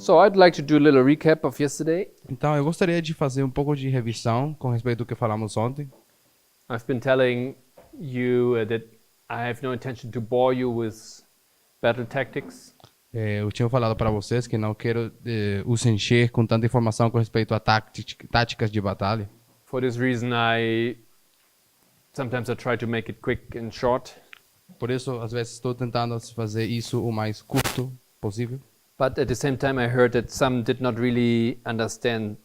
So I'd like to do a little recap of yesterday. Então, eu gostaria de fazer um pouco de revisão com respeito do que falamos ontem. I've been telling you that I have no intention to bore you with battle tactics. Eu tinha falado para vocês que não quero os encher com tanta informação com respeito a táticas de batalha. For this reason, sometimes I try to make it quick and short. Por isso, às vezes, estou tentando fazer isso o mais curto possível. But at the same time, I heard that some did not really understand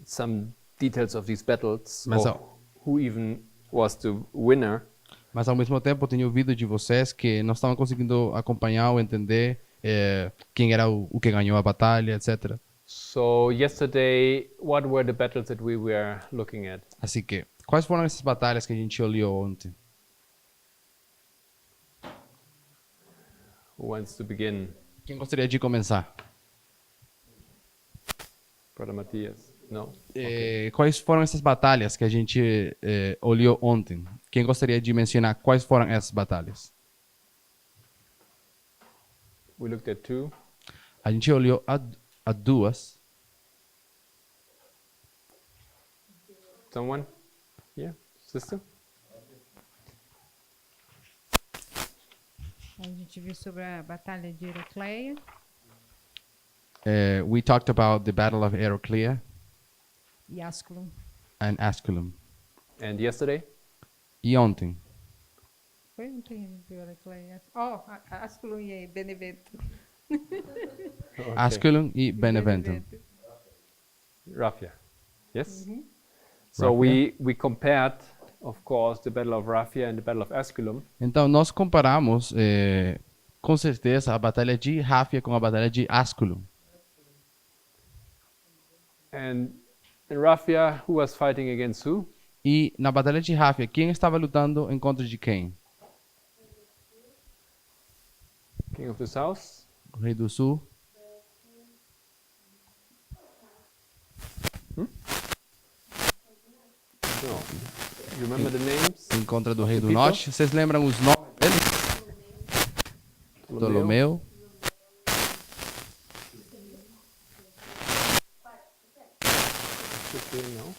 some details of these battles, Mas or who even was the winner. Mas ao mesmo tempo, eu tenho ouvido de vocês que não estavam conseguindo acompanhar ou entender quem era o que ganhou a batalha, etc. So yesterday, what were the battles that we were looking at? Assim que, quais foram essas batalhas que a gente olhou ontem? Who wants to begin? Quem gostaria de começar? Brother Matthias? No? Quais foram essas batalhas que a gente olhou ontem? Quem gostaria de mencionar quais foram essas batalhas? We looked at two. A gente olhou a duas. Someone? Yeah? Sister? A gente viu sobre a batalha de Heracleia. We talked about the Battle of Heraclea E Asculum. and Asculum. And yesterday? E ontem? Foi ontem a gente viu Heracleia. Oh, Asculum e Benevento. Okay. Asculum e Benevento. Rafia. Yes? So we compared, of course, the Battle of Rafia and the Battle of Esculum. Então, nós comparamos, com certeza, a batalha de Rafia com a batalha de Asculum. And in Rafia, who was fighting against who? E na batalha de Rafia, quem estava lutando em contra de quem? King of the South? O Rei do Sul? No. You remember the names? Em contra do Rei do Repita. Norte? Vocês lembram os nomes deles? Ptolomeu. No?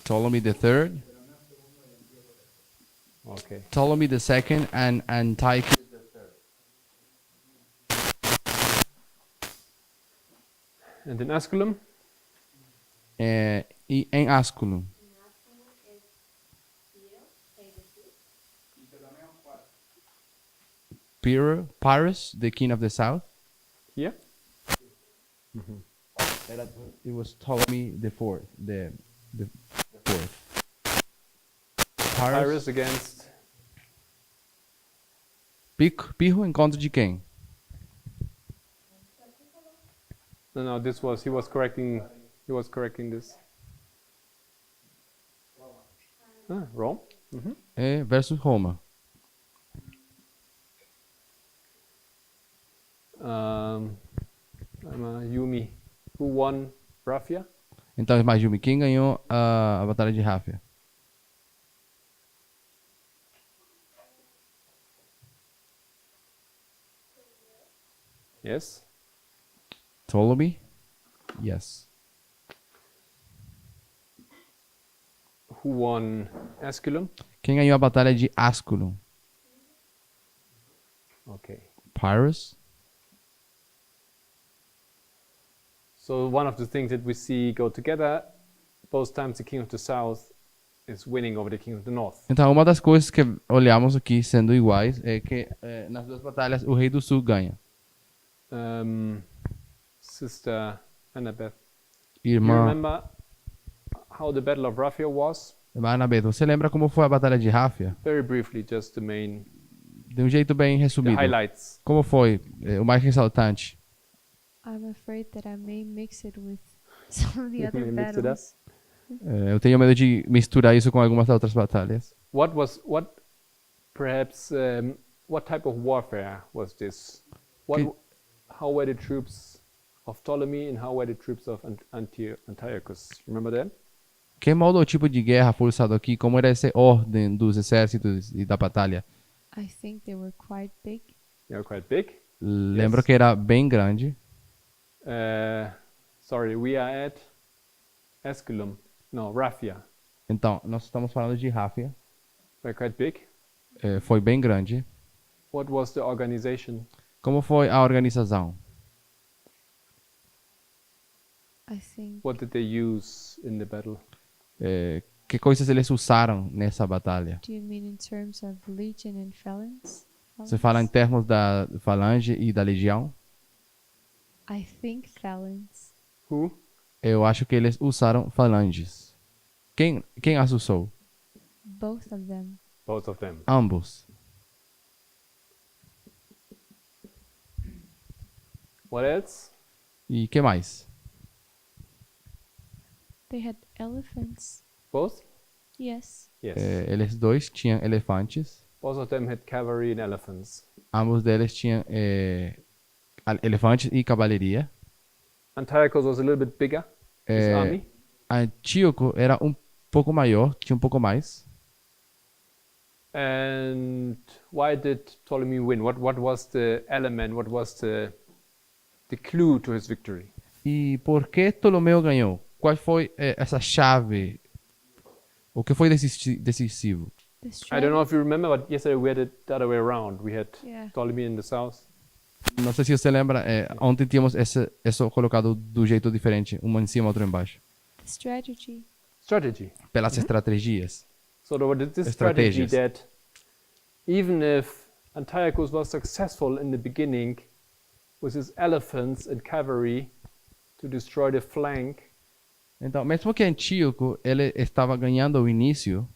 Ptolemy III. Okay. Ptolemy II and Antiochus. And in Esculum? E em Asculum. Pyrrhus, the king of the south. Here? It was Ptolemy the fourth. The fourth. Pyrrhus against... Pirro em contra de quem? No, he was correcting this. Rome? Versus Roma. Yumi. Who won Rafia? Então, imagine quem ganhou a batalha de Rafia. Yes. Ptolemy? Yes. Who won Esculum? Quem ganhou a batalha de Asculum? Okay. Pyrrhus? So one of the things that we see go together, both times the king of the south is winning over the king of the north. Então, uma das coisas que olhamos aqui sendo iguais é que nas duas batalhas o Rei do Sul ganha. Sister Annabeth, you Irmã remember how the Battle of Rafia was? Annabeth, você lembra como foi a batalha de Rafia? Very briefly, just the main, De um jeito bem the resumido. highlights. Como foi? O mais ressaltante. I'm afraid that I may mix it with some of the other May mix it up. battles. Eu tenho medo de misturar isso com algumas outras batalhas. What type of warfare was this? How were the troops of Ptolemy and how were the troops of Antiochus? Remember that? Que modo ou tipo de guerra foi usado aqui? Como era essa ordem dos exércitos e da batalha? I think they were quite big. They were quite big. Lembro que era bem grande. Sorry, we are at Esculum. No, Rafia. Então, nós estamos falando de Rafia. They're quite big. Foi bem grande. What was the organization? Como foi a organização? I think What did they use in the battle? Que coisas eles usaram nessa batalha? do you mean in terms of legion and phalanx? Você fala em termos da falange e da legião? I think phalanx. Who? Eu acho que eles usaram falanges. Quem as usou? Both of them. Both of them. Ambos. What else? E que mais? They had elephants. Both? Yes. Yes. Eles dois tinham elefantes. Both of them had cavalry and elephants. Ambos deles tinham elefantes e cavalaria. Antiochus was a little bit bigger. His army. Antíoco era um pouco maior, tinha um pouco mais. And why did Ptolemy win? What was the element? What was the clue to his victory? E por que Ptolomeu ganhou? Qual foi essa chave? O que foi decisivo? The I don't know if strategy. you remember, but yesterday we had it the other way around. We had Yeah. Ptolemy in the south. Não sei se você lembra, ontem tínhamos isso colocado do jeito diferente, um em cima, outro embaixo. The strategy. Strategy. Pelas estratégias. So there was this strategy Estrategias. that even if Antiochus was successful in the beginning with his elephants and cavalry to destroy the flank, Então, mesmo que Antíoco ele estava ganhando o início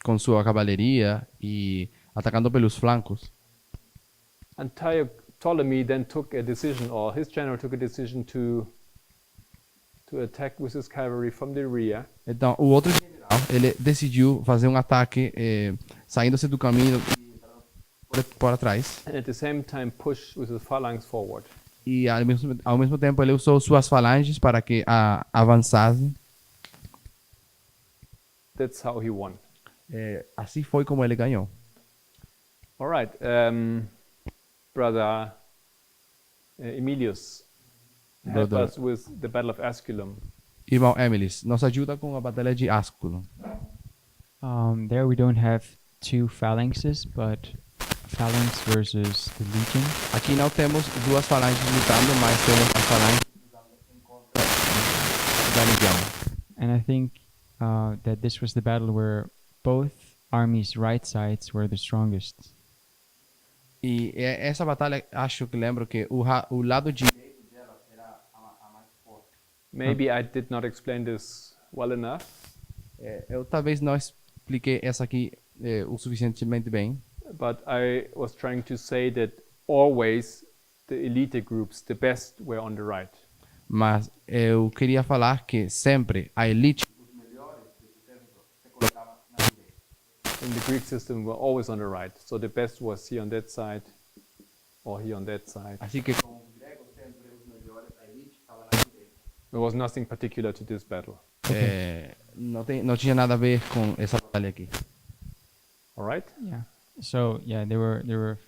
com sua cavalaria e atacando pelos flancos, Ptolemy then took a decision, or his general took a decision to attack with his cavalry from the rear. então o outro general ele decidiu fazer um ataque saindo-se do caminho por atrás And at the same time push with his phalanx forward. e ao mesmo tempo ele usou suas falanges para que avançassem. That's how he won. Assim foi como ele ganhou. All right, brother Emilius, help Brother- us with the Battle of Asculum. Irmão Emilis, nos ajuda com a batalha de Asculum. There we don't have two phalanxes, but phalanx versus the legion. Aqui não temos duas falanges lutando, mas temos a falange da legião. And I think that this was the battle where both armies' right sides were the strongest. E essa batalha, acho que lembro que o lado direito dela era a mais forte. Maybe I did not explain this well enough, Eu talvez não expliquei essa aqui o suficientemente bem, but I was trying to say that always the elite groups, the best, were on the right. mas eu queria falar que sempre a elite, os melhores desse tempo, se colocava na direita. In the Greek system, were always on the right. So the best was here on that side, or here on that side. Assim que com os gregos sempre os melhores, a elite estava na direita. There was nothing particular to this battle. Não tinha nada a ver com essa batalha aqui. All right? Yeah. So yeah, they were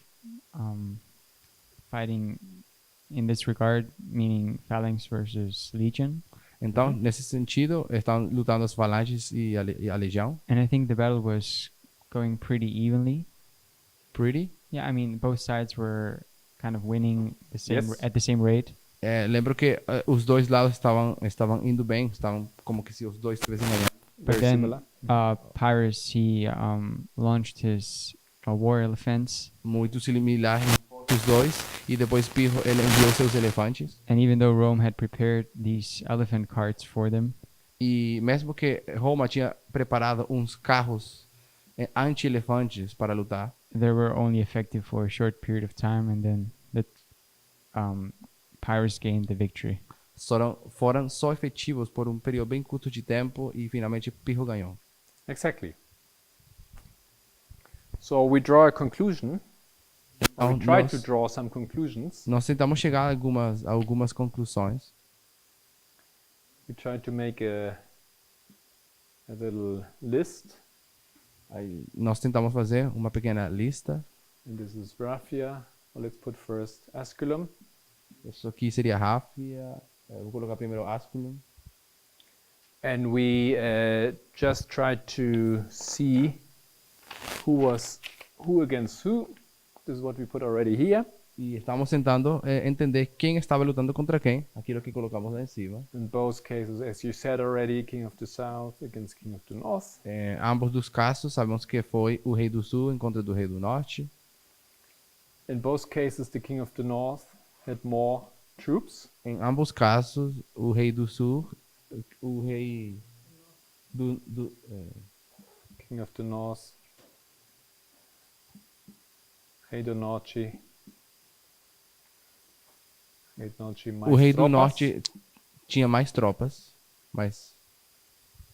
fighting in this regard, meaning phalanx versus legion. Então, nesse sentido, estão lutando as falanges e a legião. And I think the battle was going pretty evenly. Pretty. Yeah, I mean both sides were kind of winning the same Yes. at the same rate. Lembro que os dois lados estavam indo bem, estavam como que se os dois estivessem ganhando. But Very then similar. Pyrrhus he launched his war elephants, Muito similar entre os dois. E depois Pirro ele enviou seus elefantes. and even though Rome had prepared these elephant carts for them, E mesmo que Roma tinha preparado uns carros anti-elefantes para lutar, they were only effective for a short period of time, and then Pyrrhus gained the victory. foram só efetivos por um período bem curto de tempo e finalmente Pirro ganhou. Exactly. So we draw a conclusion. Or we Então, try to draw some conclusions. nós tentamos chegar a algumas conclusões. We try to make a little list. Aí nós tentamos fazer uma pequena lista. And this is Rafia. Well, let's put first Asculum. Isso aqui seria Rafia. Vou colocar primeiro Asculum. And we just tried to see who against who. This is what we put already here. E estamos tentando entender quem estava lutando contra quem. Aquilo que colocamos lá em cima. In both cases, as you said already, King of the South against King of the North. Ambos dos casos, sabemos que foi o rei do sul em contra do rei do norte. In both cases, the King of the North had more troops. Em ambos casos, o rei do sul, o rei King of the North, Rei do Norte. o rei do norte tinha mais tropas, mais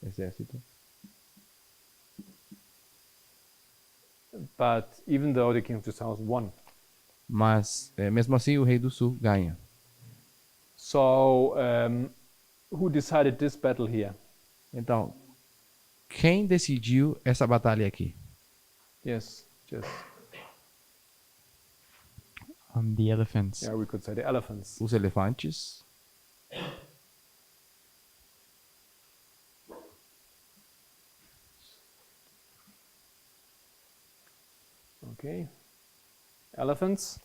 exército. But even though the King of the South won. Mas, mesmo assim, o rei do sul ganha. So, who decided this battle here? Então, quem decidiu essa batalha aqui? Yes, just, The elephants. yeah, we could say the elephants. Os elefantes. Okay, elephants.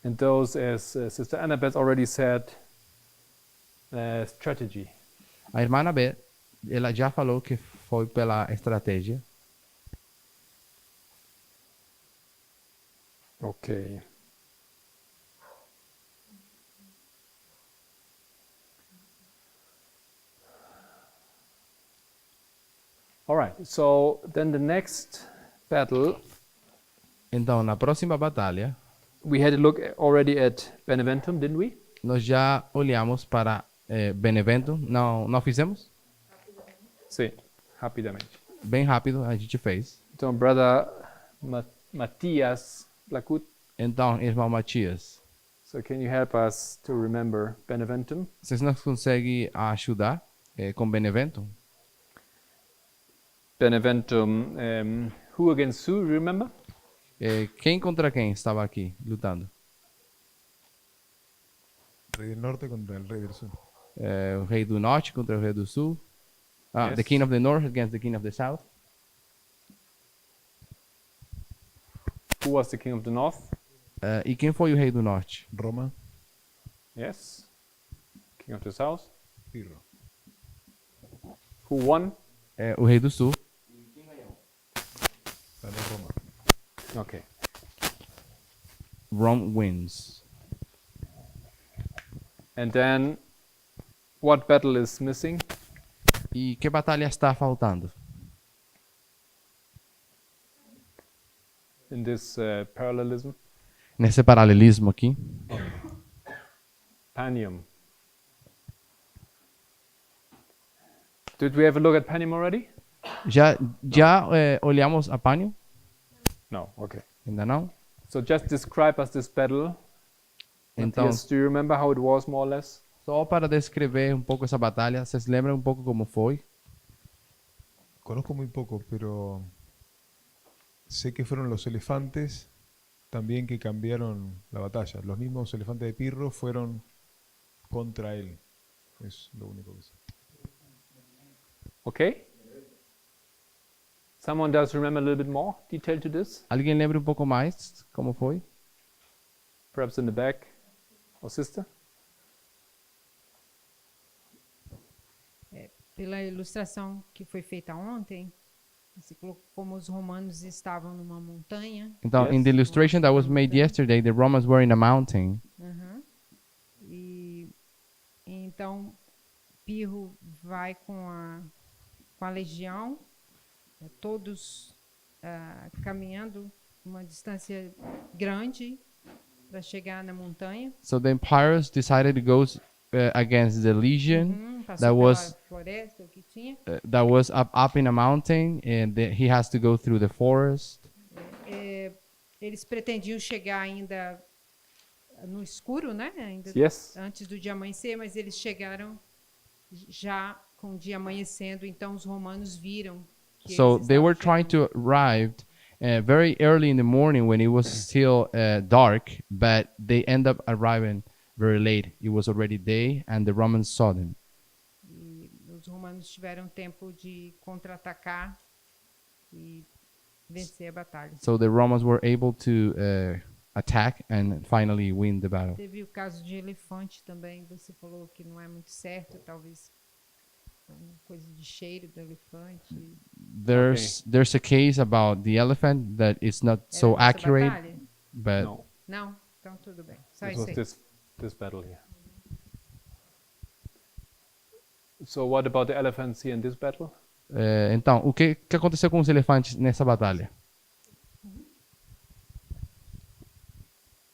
And those, as Sister Annabeth already said, strategy. A irmã Annabeth, ela já falou que foi pela estratégia. Okay. All right, so then the next battle, Então, na próxima batalha, we had a look already at Beneventum, didn't we? nós já olhamos para Benevento. Não fizemos? Sim, rapidamente. Bem rápido a gente fez. Então, brother Matthias Blackwood, Então, irmão Matias, so can you help us to remember Beneventum? vocês nos conseguem ajudar com Benevento? Beneventum, who against who, remember? Quem contra quem estava aqui lutando? Rey del Norte contra el Rey del Sur. O rei do norte contra o rei do sul. Yes. The king of the north against the king of the south. Who was the king of the north? E quem foi o rei do norte? Roma, Yes. King of the south? Pirro. Who won? O rei do sul. Ganó Roma. Okay. Rome wins. And then, what battle is missing? E que batalha está faltando? In this parallelism? Nesse paralelismo aqui. Panium. Did we have a look at Panium already? Já olhamos a Panium? No, okay. Ainda não? So just describe us this battle. Então, Matthias, do you remember how it was more or less? só para descrever um pouco essa batalha, vocês lembram um pouco como foi? Conozco muy poco, pero sé que fueron los elefantes también que cambiaron la batalla. Los mismos elefantes de Pirro fueron contra él. Es lo único que sé. Okay. Someone does remember a little bit more detail to this? Alguém lembra um pouco mais como foi? Perhaps in the back, or sister? Pela ilustração que foi feita ontem, você colocou como os romanos estavam numa montanha. Então, Yes. in the illustration that was made yesterday, the Romans were in a mountain. Uhum. E então Pirro vai com a legião, todos caminhando uma distância grande para chegar na montanha. So the Empires decided to go against the legion Passou that pela was floresta, o que tinha. that was up in a mountain, and he has to go through the forest. Eles pretendiam chegar ainda no escuro, né? Ainda Yes. antes do dia amanhecer, mas eles chegaram já com o dia amanhecendo, então os romanos viram que So eles they were estavam trying to arrive very early in the morning when it was still dark, but they end up arriving very late. It was already day, and the Romans saw them. E os romanos tiveram tempo de contra-atacar e vencer a batalha. So the Romans were able to attack and finally win the battle. Teve o caso de elefante também. Você falou que não é muito certo, talvez uma coisa de cheiro do elefante. There's a case about the elephant that is not Era so nessa accurate, batalha? but No, Não? Então tudo bem. Só this isso was aí. this battle here. So what about the elephants here in this battle? então, o que aconteceu com os elefantes nessa batalha?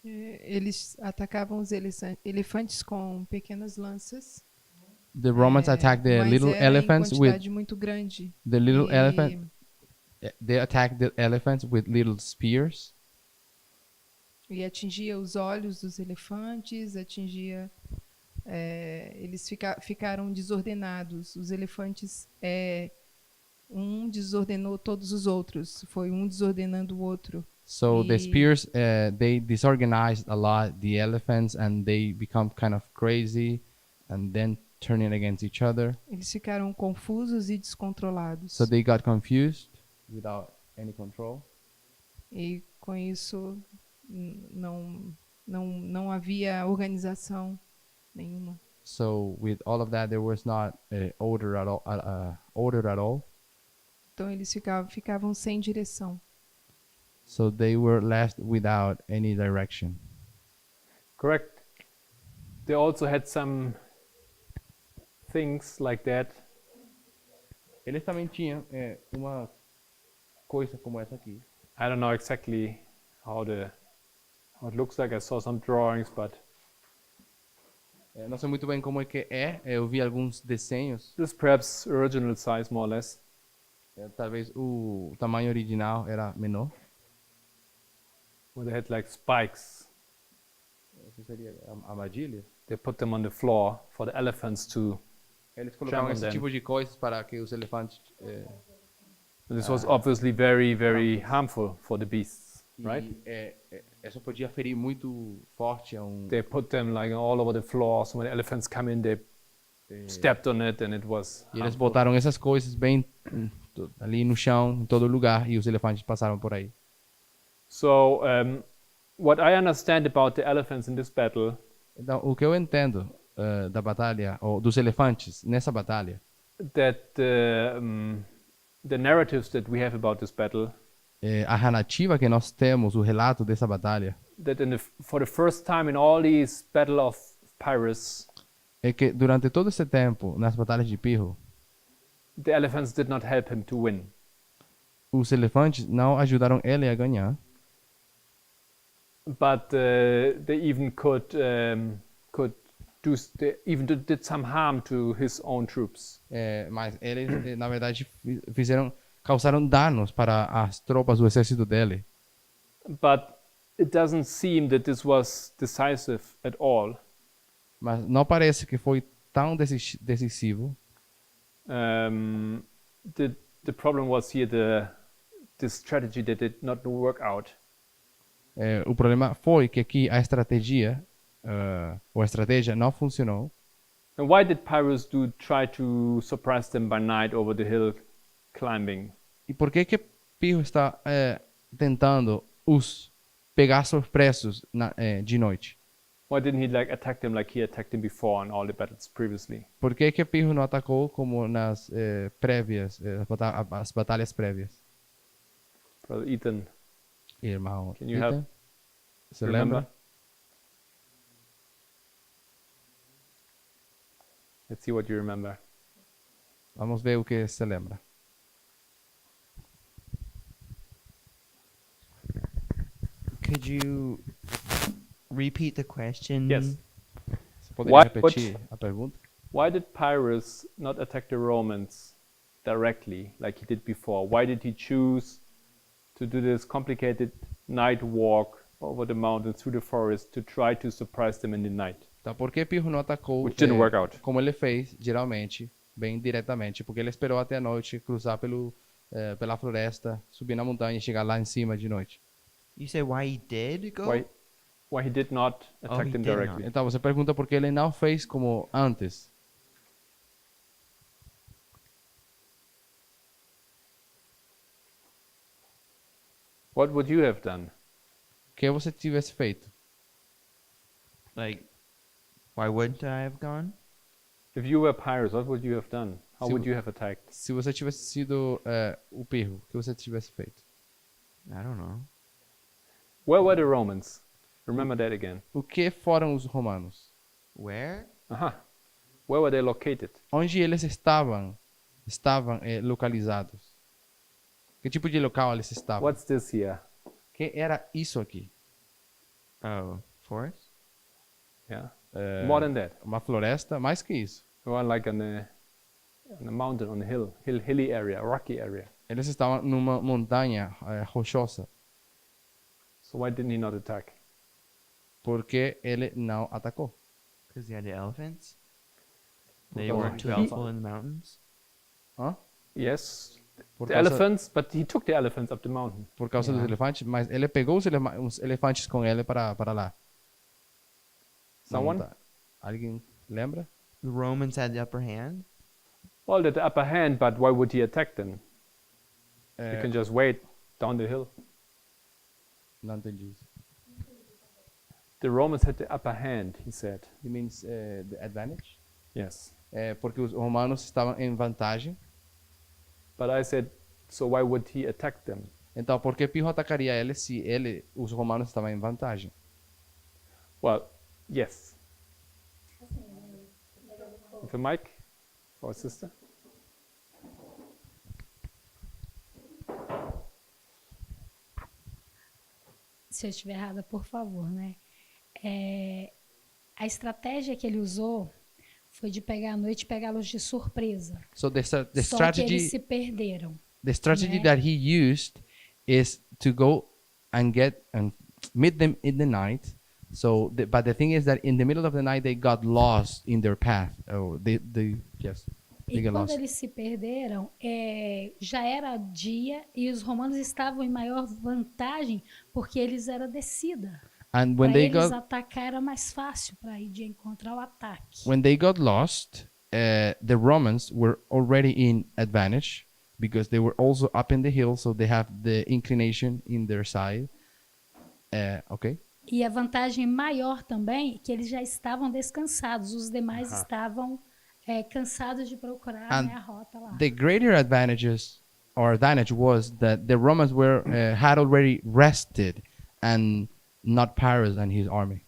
Eles atacavam os elefantes com pequenas lanças. The Romans attacked the mas little era elephants em with quantidade muito grande. the little E elephant. They attacked the elephants with little spears. E atingia os olhos dos elefantes, atingia. Eles ficaram desordenados. Os elefantes, um desordenou todos os outros. Foi um desordenando o outro. So the E- spears, they disorganized a lot the elephants, and they become kind of crazy, and then turning against each other. Eles ficaram confusos e descontrolados. So they got confused without any control. E com isso não havia organização nenhuma. So with all of that, there was not order at all. Order at all. Então eles ficavam sem direção. So they were left without any direction. Correct. They also had some things like that. Eles também tinham uma coisa como essa aqui. I don't know exactly how it looks like. I saw some drawings, but Não sei muito bem como é que é. Eu vi alguns desenhos. this is perhaps original size, more or less. Talvez o tamanho original era menor. Where they had like spikes. Isso seria armadilha. They put them on the floor for the elephants to. Eles colocavam Chamam esse them. tipo de coisas para que os elefantes. This was obviously very, very harmful for the beasts, right? Isso podia ferir muito forte a They put them like all over the floor. So when the elephants come in, they stepped on it, and it was. E eles harmful. botaram essas coisas bem ali no chão, em todo lugar, e os elefantes passaram por aí. So what I understand about the elephants in this battle, Então, o que eu entendo da batalha, ou dos elefantes nessa batalha, that the narratives that we have about this battle, a narrativa que nós temos, o relato dessa batalha, that for the first time in all these battle of Pyrrhus, é que durante todo esse tempo, nas batalhas de Pirro, the elephants did not help him to win. os elefantes não ajudaram ele a ganhar, But they even did some harm to his own troops. mas eles, na verdade, causaram danos para as tropas do exército dele. But it doesn't seem that this was decisive at all. Mas não parece que foi tão decisivo. The problem was here the strategy that did not work out. O problema foi que aqui a estratégia não funcionou. And why did Pyrrhus try to surprise them by night over the hill climbing? E por que Pirro está tentando os pegar surpresos de noite? Why didn't he attack them like he attacked them before in all the battles previously? Por que Pirro não atacou como nas prévias, as batalhas prévias? Brother Ethan, Irmão, Can you help? Você remember? lembra? Let's see what you remember. Vamos ver o que você lembra. Could you repeat the question? Yes. Você poderia Why- repetir a pergunta? Why did Pyrrhus not attack the Romans directly like he did before? Why did he choose to do this complicated night walk over the mountains through the forest to try to surprise them in the night? Então, por que Pirro não atacou Which didn't work out. como ele fez, geralmente, bem diretamente? Porque ele esperou até a noite, cruzar pela floresta, subir na montanha e chegar lá em cima de noite. You say why he did go? Why? why he did not attack he them did not. directly. Então você pergunta por que ele não fez como antes. What would you have done? O que você tivesse feito? Like, why wouldn't I have gone? If you were Pyrrhus, what would you have done? How Se would vo- you have attacked? Se você tivesse sido o Pirro, o que você tivesse feito? I don't know. Where were the Romans? Remember that again. O que foram os romanos? Where? Aha. Where were they located? Onde eles estavam localizados? Que tipo de local eles estavam? What's this here? Que era isso aqui? Oh, forest? Yeah. É, More than that. uma floresta, mais que isso. They were like on a mountain, on a hilly area, rocky area. Eles estavam numa montanha rochosa, So why didn't he not attack? porque ele não atacou. Because he had the elephants? They causa weren't too de- helpful in the mountains? Hã? Yes, Por the causa, elephants, but he took the elephants up the mountain. por causa dos Yeah. elefantes, mas ele pegou os elefantes com ele para lá. na Someone? montanha. Alguém lembra? The Romans had the upper hand? Well, the upper hand, but why would he attack them? He É, can just wait down the hill. não entendi isso. The Romans had the upper hand, he said. It means the advantage. Yes. Porque os romanos estavam em vantagem. But I said, so why would he attack them? Então, por que Pirro atacaria ele se os romanos estavam em vantagem? Well, yes. With a mic for a sister? Se eu estiver errada, por favor, né? A estratégia que ele usou foi de pegar à noite e pegá-los de surpresa. So the Só que strategy eles se perderam. the strategy né? that he used is to go and meet them in the night. So, but the thing is that in the middle of the night they got lost in their path. Oh, they yes, they E got quando lost. eles se perderam, já era dia e os romanos estavam em maior vantagem porque eles eram descida. And Para when they eles got atacar era mais fácil para ir de encontrar o ataque. when they got lost, the Romans were already in advantage because they were also up in the hill, so they have the inclination in their side. Okay. E a vantagem maior também é que eles já estavam descansados, os demais Aham. estavam cansados de procurar And né, a rota lá. The greater advantage was that the Romans had already rested and not Pyrrhus and his army.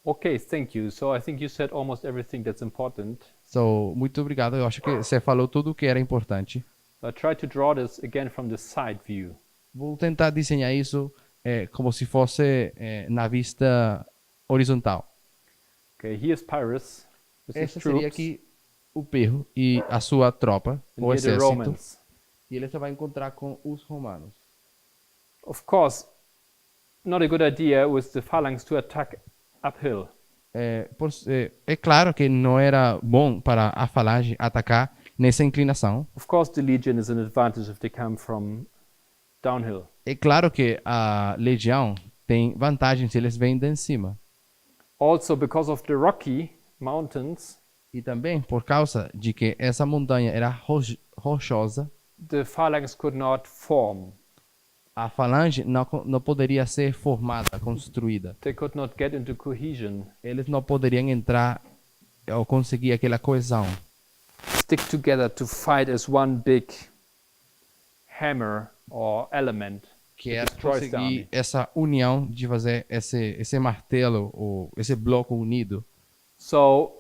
Okay, thank you. So I think you said almost everything that's important. So, muito obrigado. Eu acho que você falou tudo o que era importante. I try to draw this again from the side view. Vou tentar desenhar isso como se fosse na vista horizontal. Okay, here's Pyrrhus with his Esse seria troops, aqui o Pirro e a sua tropa, and o here the exército. Romans. E ele só vai encontrar com os romanos. Of course, not a good idea with the phalanx to attack uphill. É claro que não era bom para a falange atacar nessa inclinação. Of course, the legion is an advantage if they come from downhill. É claro que a legião tem vantagem se eles vêm de cima. Also, because of the rocky mountains, E também por causa de que essa montanha era rochosa, the phalanx could not form. a falange não poderia ser formada, construída. They could not get into cohesion, Eles não poderiam entrar ou conseguir aquela coesão. stick together to fight as one big hammer or element. Que that era destroys the conseguir army. essa união de fazer esse martelo ou esse bloco unido. So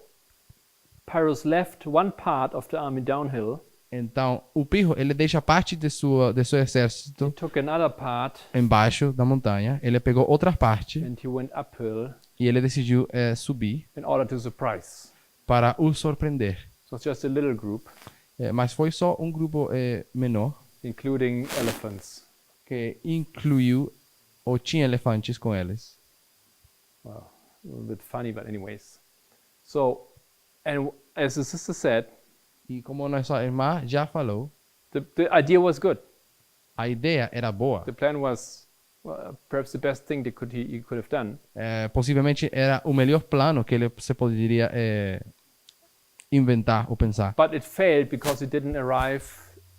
Pyrrhus left one part of the army downhill, Então, o Pirro, ele deixa parte de seu exército took another part, embaixo da montanha. Ele pegou outra parte and he went uphill e ele decidiu subir in order to surprise. para o surpreender. So it's just a little group, Mas foi só um grupo menor including elephants. que incluiu ou tinha elefantes com eles. Well, a little bit funny, but anyways. So, and as the sister said, E como nossa irmã já falou, the idea was good. a ideia era boa. The plan was perhaps the best thing he could have done. Possivelmente era o melhor plano que ele se poderia inventar ou pensar. But it failed because he didn't arrive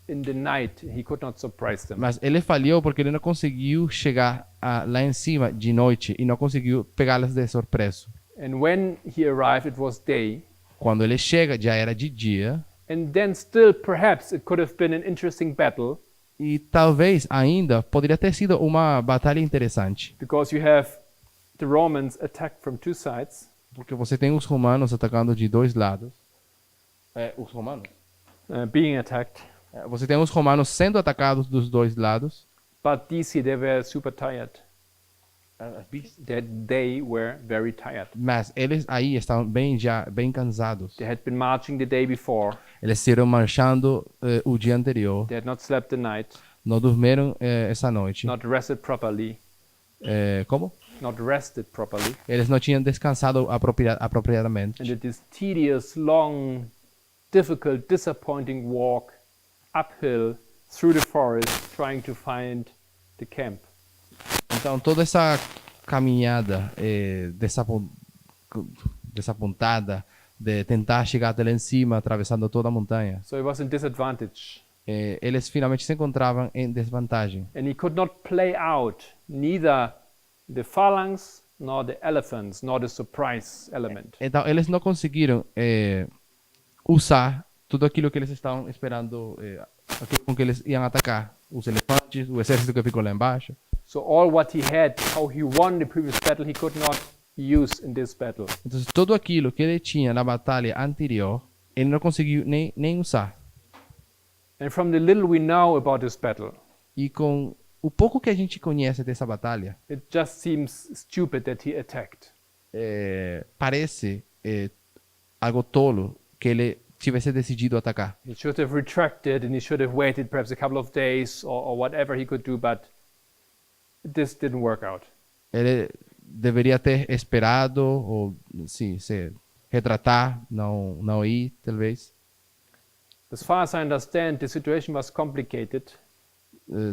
in the night. He could not surprise them. Mas ele falhou porque ele não conseguiu chegar lá em cima de noite e não conseguiu pegá-las de surpresa. And when he arrived, it was day. Quando ele chega, já era de dia. And then still, perhaps, it could have been an interesting battle. E talvez ainda poderia ter sido uma batalha interessante. Because you have the Romans attacked from two sides. Porque você tem os romanos atacando de dois lados. Os romanos? Being attacked. Você tem os romanos sendo atacados dos dois lados. But DC, they were super tired. They were very tired. Mas eles aí estavam bem cansados. They had been marching the day before. Eles estavam marchando o dia anterior. They had not slept the night. Não dormiram essa noite. Not rested properly. Como? Not rested properly. Eles não tinham descansado apropriadamente. And it is tedious, long, difficult, disappointing walk uphill through the forest trying to find the camp. Então toda essa caminhada desapontada de tentar chegar até lá em cima, atravessando toda a montanha. So he was in disadvantage. Eles finalmente se encontravam em desvantagem. And he could not play out neither the phalanx nor the elephants nor the surprise element. Então eles não conseguiram usar tudo aquilo que eles estavam esperando, aquilo com que eles iam atacar, os elefantes, o exército que ficou lá embaixo. So all what he had, how he won the previous battle, he could not use in this battle. Então tudo aquilo que ele tinha na batalha anterior, ele não conseguiu nem usar. And from the little we know about this battle, E com o pouco que a gente conhece dessa batalha, it just seems stupid that he attacked. parece algo tolo que ele tivesse decidido atacar. He should have retracted and he should have waited perhaps a couple of days or whatever he could do, but this didn't work out. Ele deveria ter esperado ou sim, se retratar, não ir, talvez. As far as I understand, the situation was complicated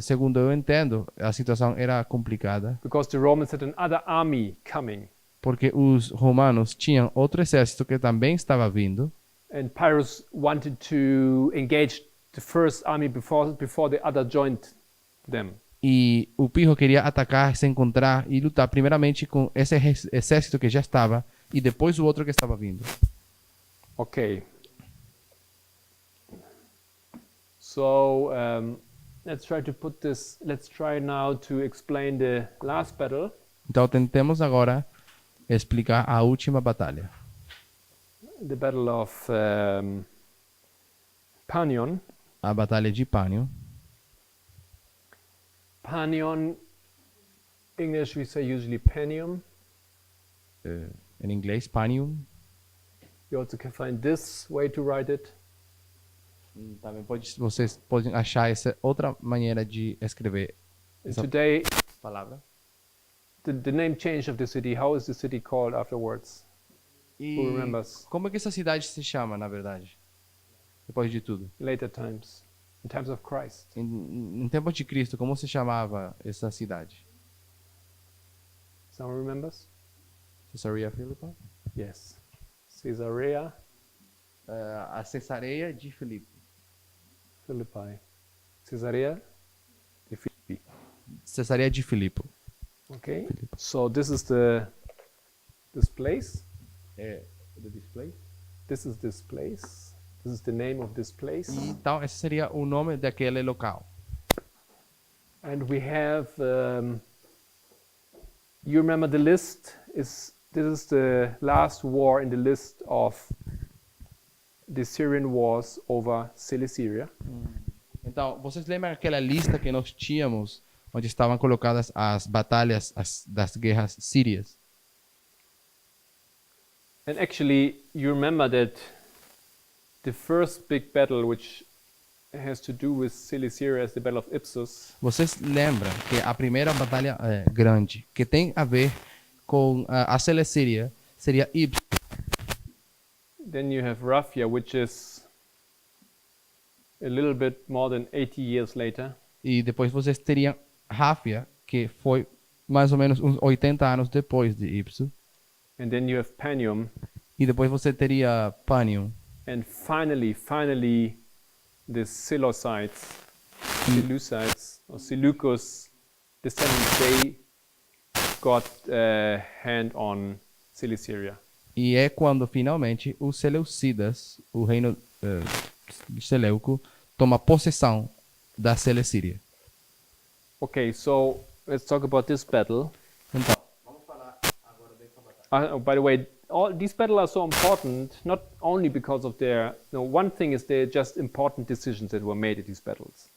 Segundo eu entendo, a situação era complicada because the Romans had another army coming. porque os romanos tinham outro exército que também estava vindo. And Pyrrhus wanted to engage the first army before the other joined them. E o Pirro queria atacar, se encontrar e lutar primeiramente com esse exército que já estava e depois o outro que estava vindo. Okay. So let's try now to explain the last battle. Então tentemos agora explicar a última batalha. The Battle of Panium. A batalha de Panium. Panium, English we say usually Panium. Em inglês, Panium. You also can find this way to write it. Também vocês podem achar essa outra maneira de escrever essa Today, palavra. the name change of the city, how is the city called afterwards? E Who remembers? como é que essa cidade se chama, na verdade? Depois de tudo. Later times, in times of Christ. Em tempos de Cristo, como se chamava essa cidade? Someone remembers? Caesarea Philippi? Yes. Caesarea A Cesareia de Filipe. Philippi. Caesarea de Philippi. Cesareia de Filipe. Okay. So this place. The display. This is this place. This is the name of this place. Então, esse seria o nome daquele local. And we have, you remember the list? This is the last war in the list of the Syrian wars over Cilicia. Então, vocês lembram aquela lista que nós tínhamos, onde estavam colocadas as batalhas das guerras sírias? And actually, you remember that the first big battle, which has to do with Cilicia, is the Battle of Ipsus. Vocês lembram que a primeira batalha grande que tem a ver com a Cilicia seria Ipsus. Then you have Rafia, which is a little bit more than 80 years later. E depois vocês teriam Rafia, que foi mais ou menos uns 80 anos depois de Ipso. And then you have Panium. E depois você teria Panium. And finally, the Seleucids, or Seleucus descendants, they got a hand on Cilicia. E é quando finalmente os Seleucidas, o reino Seleuco, toma possessão da Celecíria. Okay, so let's talk about this battle. Então, By the way, all these battles are so important, not only because of their. No, one thing is they're just important decisions that were made at these battles.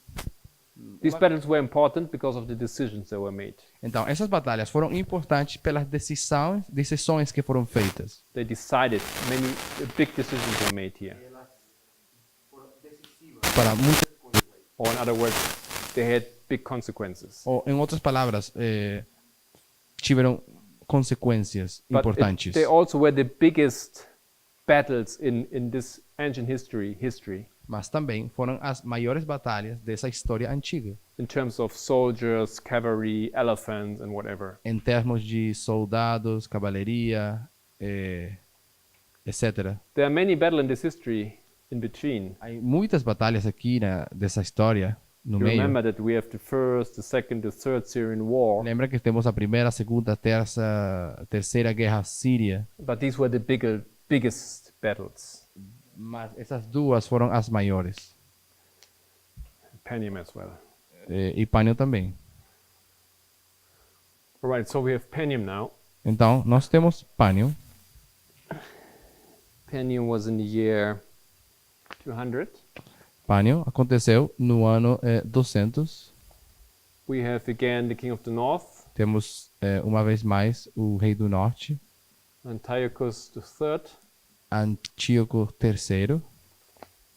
These battles were important because of the decisions that were made. então, essas batalhas foram importantes pelas decisões que foram feitas. They decided many big decisions were made here. Para muitas, Or in other words, they had big consequences. ou em outras palavras, tiveram consequências But importantes. they also were the biggest battles in this ancient history Mas também foram as maiores batalhas dessa história antiga, in terms of soldiers, cavalry, elephants, and whatever. em termos de soldados, cavalaria, etc. There are many battles in this history in between. Há muitas batalhas aqui dessa história no You meio. remember that we have the first, the second, the third Syrian war, Lembra que temos a primeira, segunda, terceira guerra síria, but these were the biggest battles. mas essas duas foram as maiores. Panium as well. E Panium também. All right, so we have Panium now. Então, nós temos Panium. Panium was in the year 200. Panium aconteceu no ano 200. We have again the king of the north, Temos uma vez mais o rei do norte, Antiochus III. Antíoco III.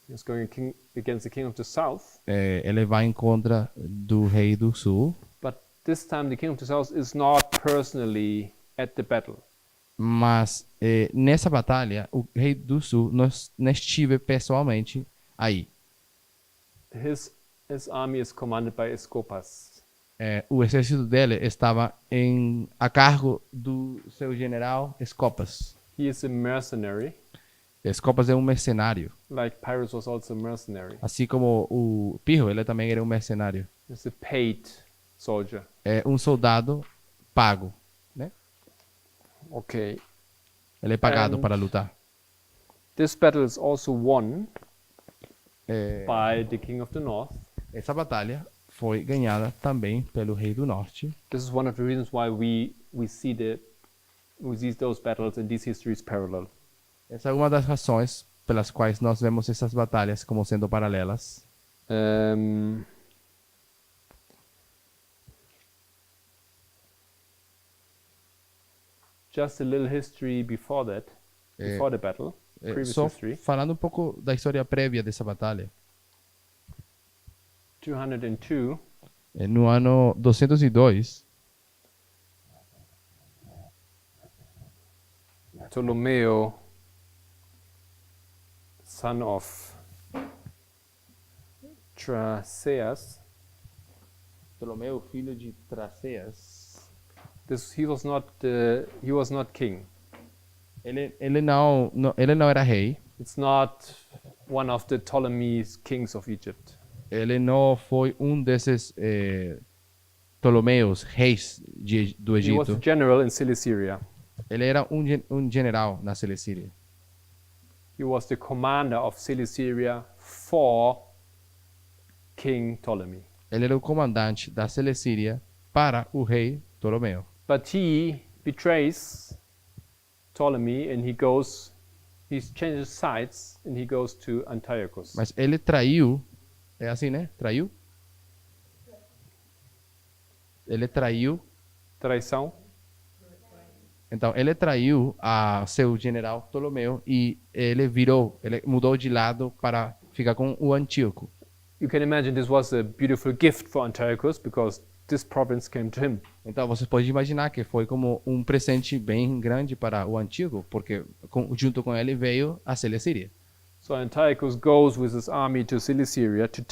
He's going against the king of the south, Ele vai em contra do rei do sul, but this time the king of the south is not personally at the battle. mas nessa batalha o rei do sul não estive pessoalmente aí. His army is commanded by Escopas. O exército dele estava a cargo do seu general Escopas. He is a mercenary, Escopas é um mercenário, like Pyrrhus was also a mercenary. assim como o Pirro, ele também era um mercenário. He's a paid soldier. É um soldado pago, né? Okay. Ele é pagado And- para lutar. This battle is also won by the king of the north. Essa batalha foi ganhada também pelo rei do norte. This is one of the reasons why we see those battles and these histories parallel. Essa é uma das razões pelas quais nós vemos essas batalhas como sendo paralelas. Just a little history before that, before the battle, previous Só history. falando um pouco da história prévia dessa batalha. 202, No ano 202, Ptolomeo, son of Traceas, Ptolomeu, filho de Traceas, he was not king. ele não era rei. It's not one of the Ptolemy kings of Egypt. Ele não foi um desses Ptolomeus, reis do He was a Egito. general in Cilicia. Ele era um general na Celecíria. He was the commander of Cilicia for King Ptolemy. Ele era o comandante da Celecíria para o rei Ptolomeu. But he betrays Ptolemy and he changes sides and he goes to Antiochus. Mas ele traiu, é assim, né? Traiu? Ele traiu, Traição. então ele traiu a seu general Ptolomeu e ele mudou de lado para ficar com o Antíoco. You can imagine this was a beautiful gift for Antiochus because this province came to him. Então você pode imaginar que foi como um presente bem grande para o Antíoco, porque junto com ele veio a Celecíria. So Antiochus goes with his army to Cilicia to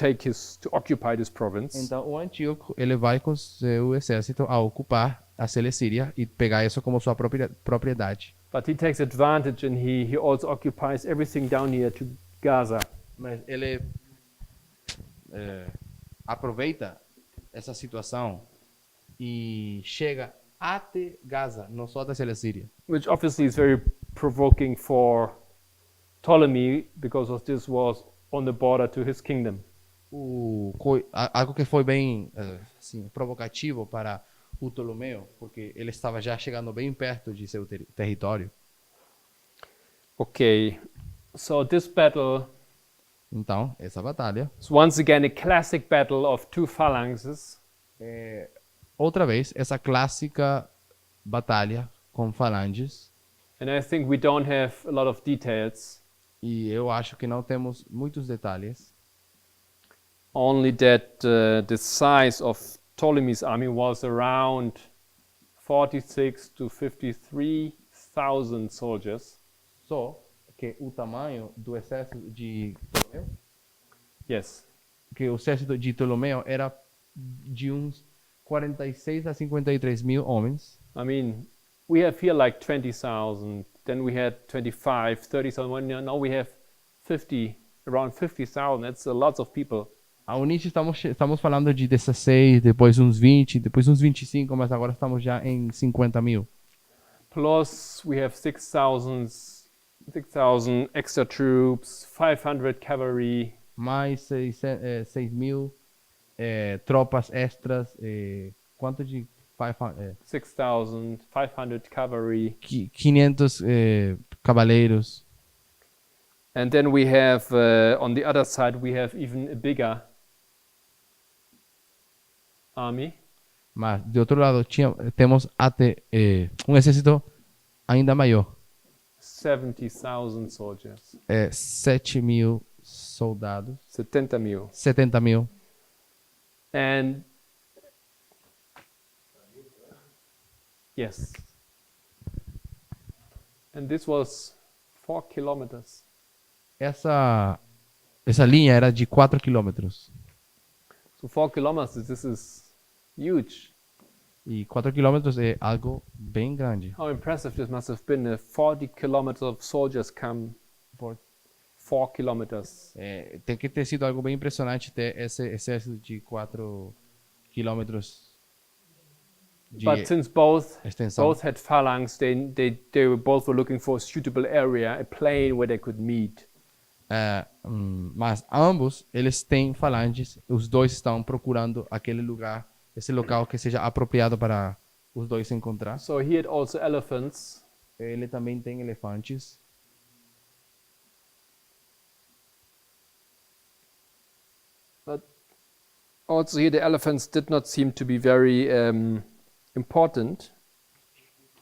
occupy this province. Então o Antíoco ele vai com seu exército a ocupar a Celecíria e pegar isso como sua propriedade. But he takes advantage and he also occupies everything down here to Gaza. Mas ele aproveita essa situação e chega até Gaza, não só da Celecíria. Which obviously is very provoking for Ptolemy because of this was on the border to his kingdom. Algo que foi bem assim, provocativo para o Ptolomeu, porque ele estava já chegando bem perto de seu território. Okay, so this battle Então, essa batalha, is once again a classic battle of two phalanxes. outra vez, essa clássica batalha com falanges. And I think we don't have a lot of details. E eu acho que não temos muitos detalhes. Only that the size of Ptolemy's army was around 46 to 53,000 soldiers. Só que o tamanho do exército de Ptolomeu, Yes. que o exército de Ptolomeu era de uns 46 a 53 mil homens. I mean, we have here like 20,000, then we had 25, 30,000, now we have 50, around 50,000. That's a lot of people. Ao início estamos falando de 16, depois uns 20, depois uns 25, mas agora estamos já em 50 mil. Plus we have 6,000 extra troops, 500 cavalry. Mais 6 mil tropas extras. Quanto de 6,500 cavalry. 500 cavaleiros. And then we have, on the other side, we have even a bigger army. Mas, de outro lado, temos até um exército ainda maior. 70,000 soldiers. 7 mil soldados. 70,000. 70 mil. And yes. And this was 4 kilometers. Essa linha era de 4 quilômetros. So 4 kilometers, this is huge. E 4 quilômetros é algo bem grande. How impressive this must have been. 40 kilometers of soldiers come for 4 kilometers. Tem que ter sido algo bem impressionante ter esse exército de 4 quilômetros de But since both extensão. had phalanx, they both were looking for a suitable area, a plain where they could meet. Mas ambos eles têm falanges, os dois estão procurando aquele lugar, esse local que seja apropriado para os dois se encontrar. So he had also elephants. Ele também tem elefantes. But also here the elephants did not seem to be very important.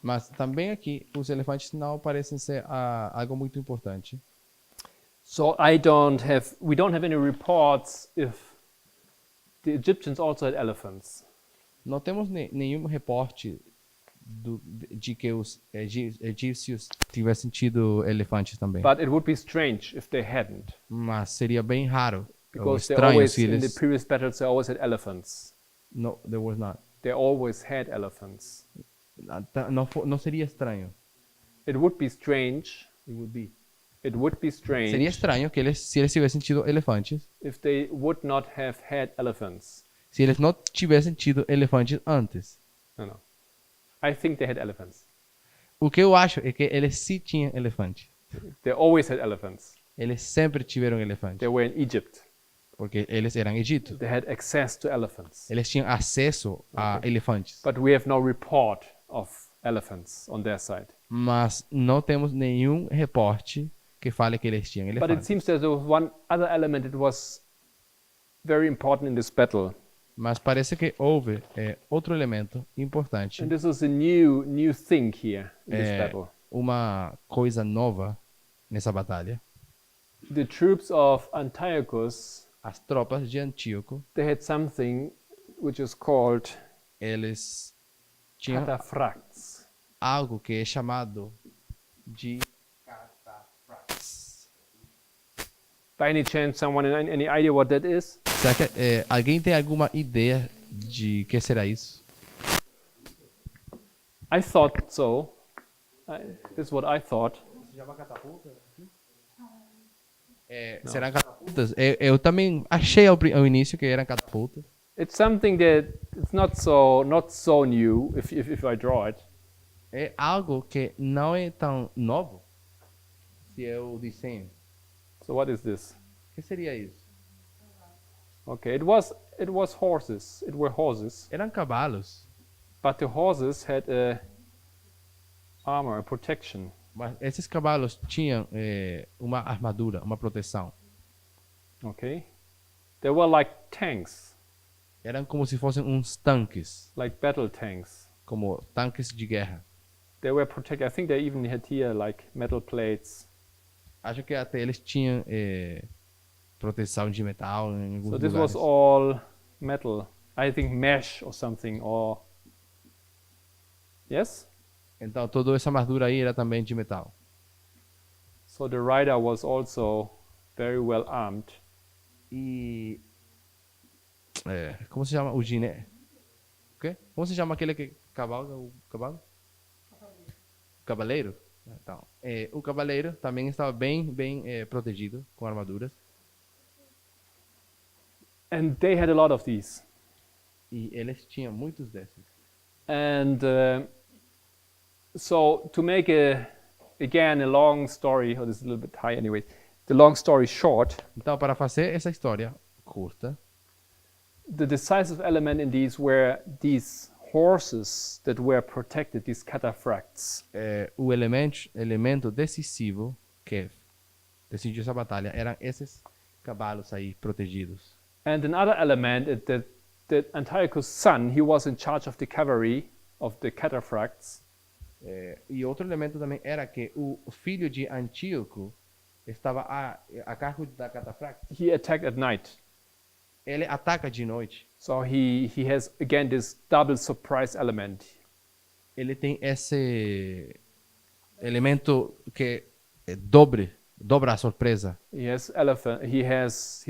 Mas também aqui os elefantes não parecem ser algo muito importante. So we don't have any reports if the Egyptians also had elephants. Não temos nenhum reporte de que os egípcios tivessem tido elefantes também. But it would be strange if they hadn't. Mas seria bem raro. Because they Estranho always, se in the eles... previous battles, they always had elephants. No, there was not. They always had elephants. Não seria estranho. It would be strange. It would be strange. Seria estranho que se eles tivessem tido elefantes. If they would not have had elephants. Se eles não tivessem tido elefantes antes. No. I think they had elephants. O que eu acho é que eles sim tinham elefantes. They always had elephants. Eles sempre tiveram elefantes. They were in Egypt. Porque eles eram Egito. They had access to elephants. Eles tinham acesso a elefantes. But we have no report of elephants on their side. Mas não temos nenhum reporte que fale que eles tinham But it elefantes. seems that there was one other element that was very important in this battle. Mas parece que houve outro elemento importante. And this is a new thing here in this battle. Uma coisa nova nessa batalha. The troops of Antiochus, as tropas de Antíoco, they had something which is called eles tinham cataphracts. Algo que é chamado de cataphracts. By any chance, someone any idea what that is? Será que alguém tem alguma ideia de que será isso? I thought so. This is what I thought. Serão catapultas? Eu também achei ao início que eram catapultas. It's something that it's not so new if I draw it. É algo que não é tão novo se eu desenho. So what is this? O que seria isso? Okay, it was horses. It were horses, Eram cavalos, but the horses had a armor, a protection. mas esses cavalos tinham uma armadura, uma proteção. Okay, they were like tanks, Eram como se fossem uns tanques, like battle tanks. como tanques de guerra. They were protected. I think they even had here like metal plates. Acho que até eles tinham proteção de metal em alguns So this lugares. was all metal. I think mesh or something, or yes. Então toda essa armadura aí era também de metal. So the rider was also very well armed. E como se chama o giné? O quê? Como se chama aquele que cavalga o cavalo? Cavaleiro. Então, o cavaleiro também estava bem protegido com armaduras. And they had a lot of these. E eles tinham muitos desses. And so to make again a long story, this is a little bit high anyway. The long story short, Então, para fazer essa história curta, the decisive element in these were these horses that were protected, these cataphracts. o elemento decisivo que decidiu essa batalha eram esses cavalos aí protegidos. And another element is that Antiochus' son, he was in charge of the cavalry of the cataphracts. E outro elemento também era que o filho de Antíoco estava a cargo da catafracta. He attacked at night. Ele ataca de noite. So he has again this double surprise element. Ele tem esse elemento que dobra a surpresa. He has elephant. He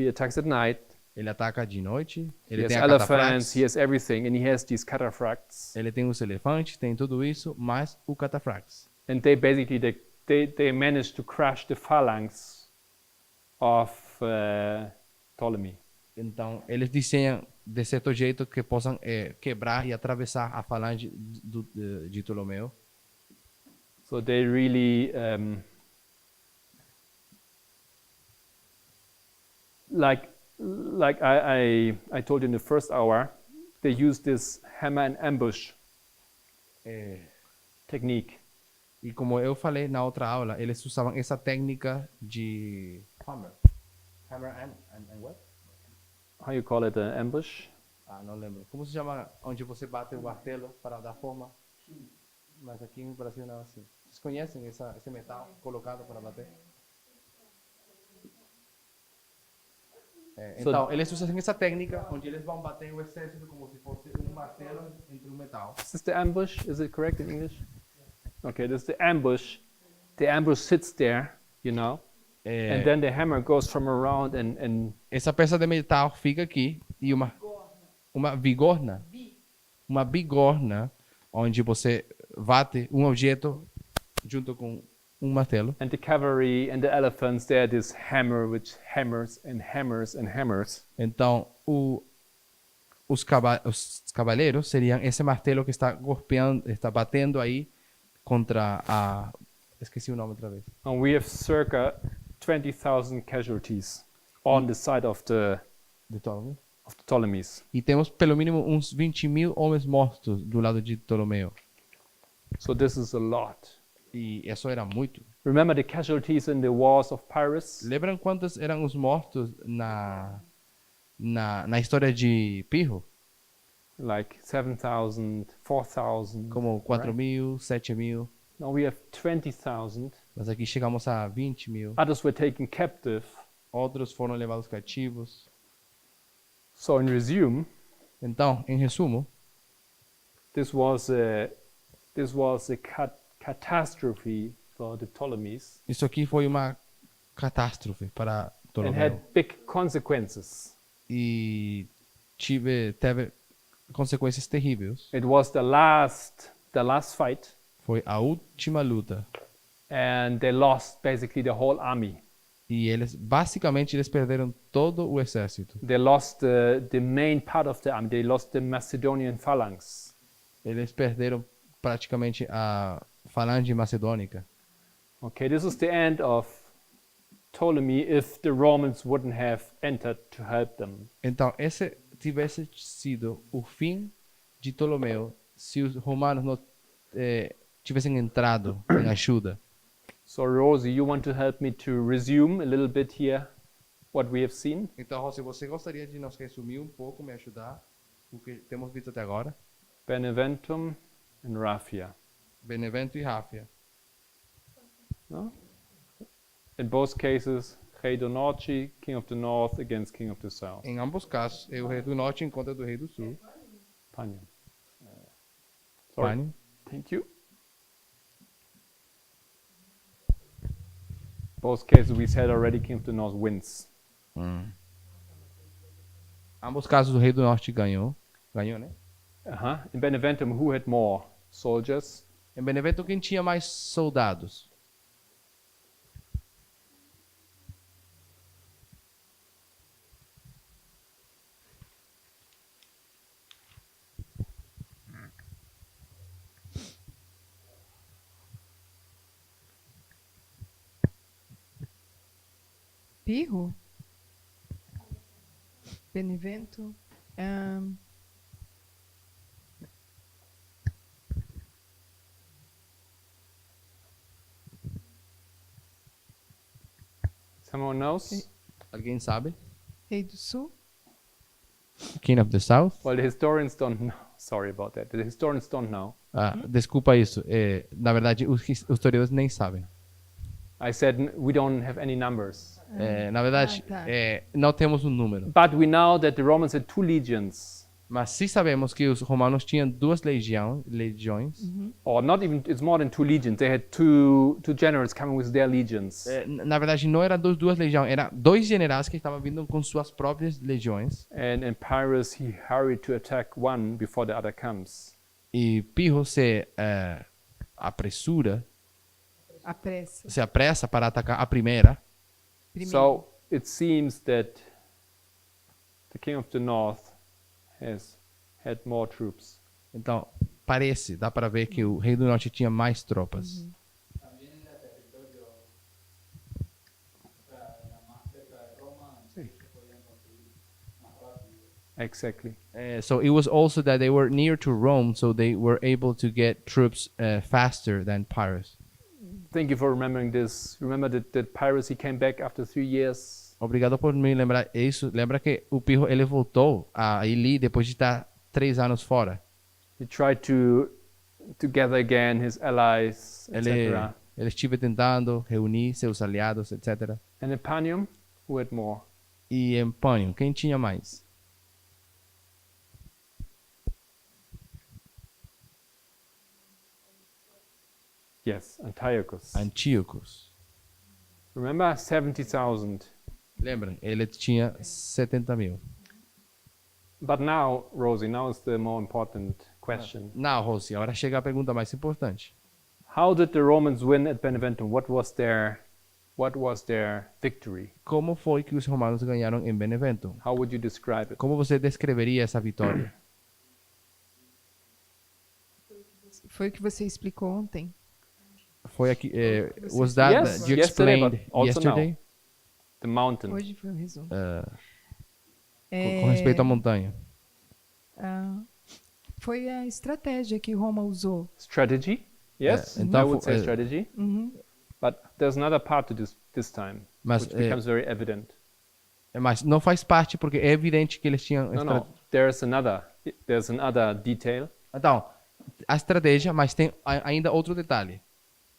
attacks at night. Ele ataca de noite. He Ele has tem a elephants. catafracts. He has everything, and he has these cataphracts. Ele tem os elefantes, tem tudo isso, mais o catafracts. And they basically they managed to crush the phalanx of Ptolemy. Então, eles desenham de certo jeito que possam quebrar e atravessar a falange de Ptolomeu. So they really like I told you in the first hour, they use this hammer and ambush technique. E como eu falei na outra aula, eles usavam essa técnica de hammer and what? How you call it, an ambush? Não lembro. Como se chama onde você bate o martelo para dar forma? Mas aqui no Brasil não é assim. Vocês conhecem esse metal colocado para bater? Então, eles usam essa técnica onde eles vão bater o exército como se fosse um martelo entre um metal. Is this the ambush? Is it correct in English? Okay, this is the ambush. The ambush sits there, you know, and then the hammer goes from around and essa peça de metal fica aqui e uma bigorna onde você bate um objeto junto com um martelo. and the cavalry and the elephants, they had this hammer which hammers and hammers and hammers. Então, os cavaleiros seriam esse martelo que está golpeando, está batendo aí contra esqueci o nome outra vez. And we have circa 20,000 casualties on the side of the De Ptolomeu. Ptolemies. E temos pelo mínimo uns 20.000 homens mortos do lado de Ptolomeu. So this is a lot. E isso era muito. Remember the casualties in the wars of Pyrrhus? Lembram quantos eram os mortos na história de Pirro? Like 7,000, 4,000. Como 4.000, 7.000. Now we have 20,000. Mas aqui chegamos a 20.000. Others were taken captive. Outros foram levados cativos. So in resume, Então, em resumo, this was a catastrophe for the Ptolemies. isso aqui foi uma catástrofe para and Ptolomeu. had big consequences. E teve consequências terríveis. It was the last fight, Foi a última luta. and they lost basically the whole army. E basicamente, eles perderam todo o exército. They lost the main part of the army. They lost the Macedonian phalanx. Eles perderam praticamente a falange macedônica. Okay, this is the end of Ptolemy if the Romans wouldn't have entered to help them. Então, esse tivesse sido o fim de Ptolomeu se os romanos não tivessem entrado em ajuda. So Rosie, you want to help me to resume a little bit here what we have seen? Então, Rossi, você gostaria de nos resumir um pouco, me ajudar o que temos visto até agora? Beneventum and Rafia. Benevento e Rafia. No? In both cases, Rei do Norte, King of the North against King of the South. Em ambos casos, é o rei do norte em contra do rei do sul. Panium. Sorry. Panium. Thank you. Both cases we said already, King of the North wins. Ambos casos, o rei do norte ganhou. Ganhou, né? In Beneventum, who had more soldiers? Em Benevento, quem tinha mais soldados? Pirro? Benevento? Someone knows? Okay. Alguém sabe? Rei do Sul? King of the South? Well, the historians don't know. Sorry about that. The historians don't know. Desculpa isso. Na verdade, os historiadores nem sabem. I said we don't have any numbers. Na verdade, tá. não temos um número. But we know that the Romans had 2 legions. Mas se sabemos que os romanos tinham 2 legiões. Or not even, it's more than 2 legions. They had two generals coming with their legions. Na verdade, não eram 2 legiões, eram 2 generais que estavam vindo com suas próprias legiões. And Pyrrhus, he hurried to attack one before the other comes. E Pirro se apressa para atacar a primeira. So it seems that the King of the North has had more troops. Então, dá para ver que o rei do norte tinha mais tropas. Exactly. So it was also that they were near to Rome, so they were able to get troops faster than Pyrrhus. Thank you for remembering this. Remember that Pyrrhus, he came back after 3 years. Obrigado por me lembrar isso. Lembra que o Pirro ele voltou a Ili depois de estar 3 anos fora. He tried to gather again his allies, etc. Ele estive tentando reunir seus aliados, etc. And in Panium, who had more? E em Panium, quem tinha mais? Yes, Antiochus. Antíocos. Remember, 70,000. Lembram? Ele tinha 70.000. But now, Rosie, now is the more important question. Não, Rossi, agora chega a pergunta mais importante. How did the Romans win at Beneventum? What was their victory? Como foi que os romanos ganharam em Benevento? How would you describe it? Como você descreveria essa vitória? Foi o que você explicou ontem. Foi aqui. Was that Yes, you yesterday, explained but also yesterday? The mountain. Hoje foi o resumo. Com respeito à montanha. Foi a estratégia que Roma usou. Strategy? Yes, então I would say strategy. But there's another part to this time, Mas, which becomes very evident. Mas não faz parte porque é evidente que eles tinham. No, there's another detail. Então, a estratégia, mas tem ainda outro detalhe.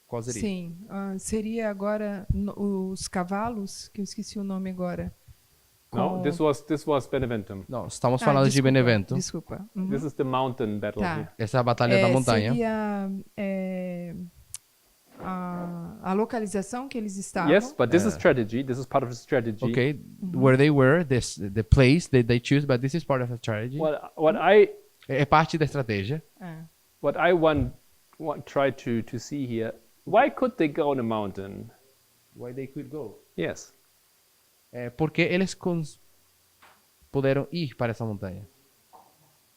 Qual seria? Sim, seria agora os cavalos, que eu esqueci o nome agora. No, this was Beneventum. Não, estamos falando de desculpa, Benevento. Desculpa. This is the mountain battle Tá. here. Essa é a batalha da montanha. Seria a localização que eles estavam. Yes, but this is strategy. This is part of the strategy. Okay, where they were, the place that they choose, but this is part of the strategy. What I É parte da estratégia. what I want try to see here. Why could they go on a mountain? Why they could go? Yes, Porque eles puderam ir para essa montanha.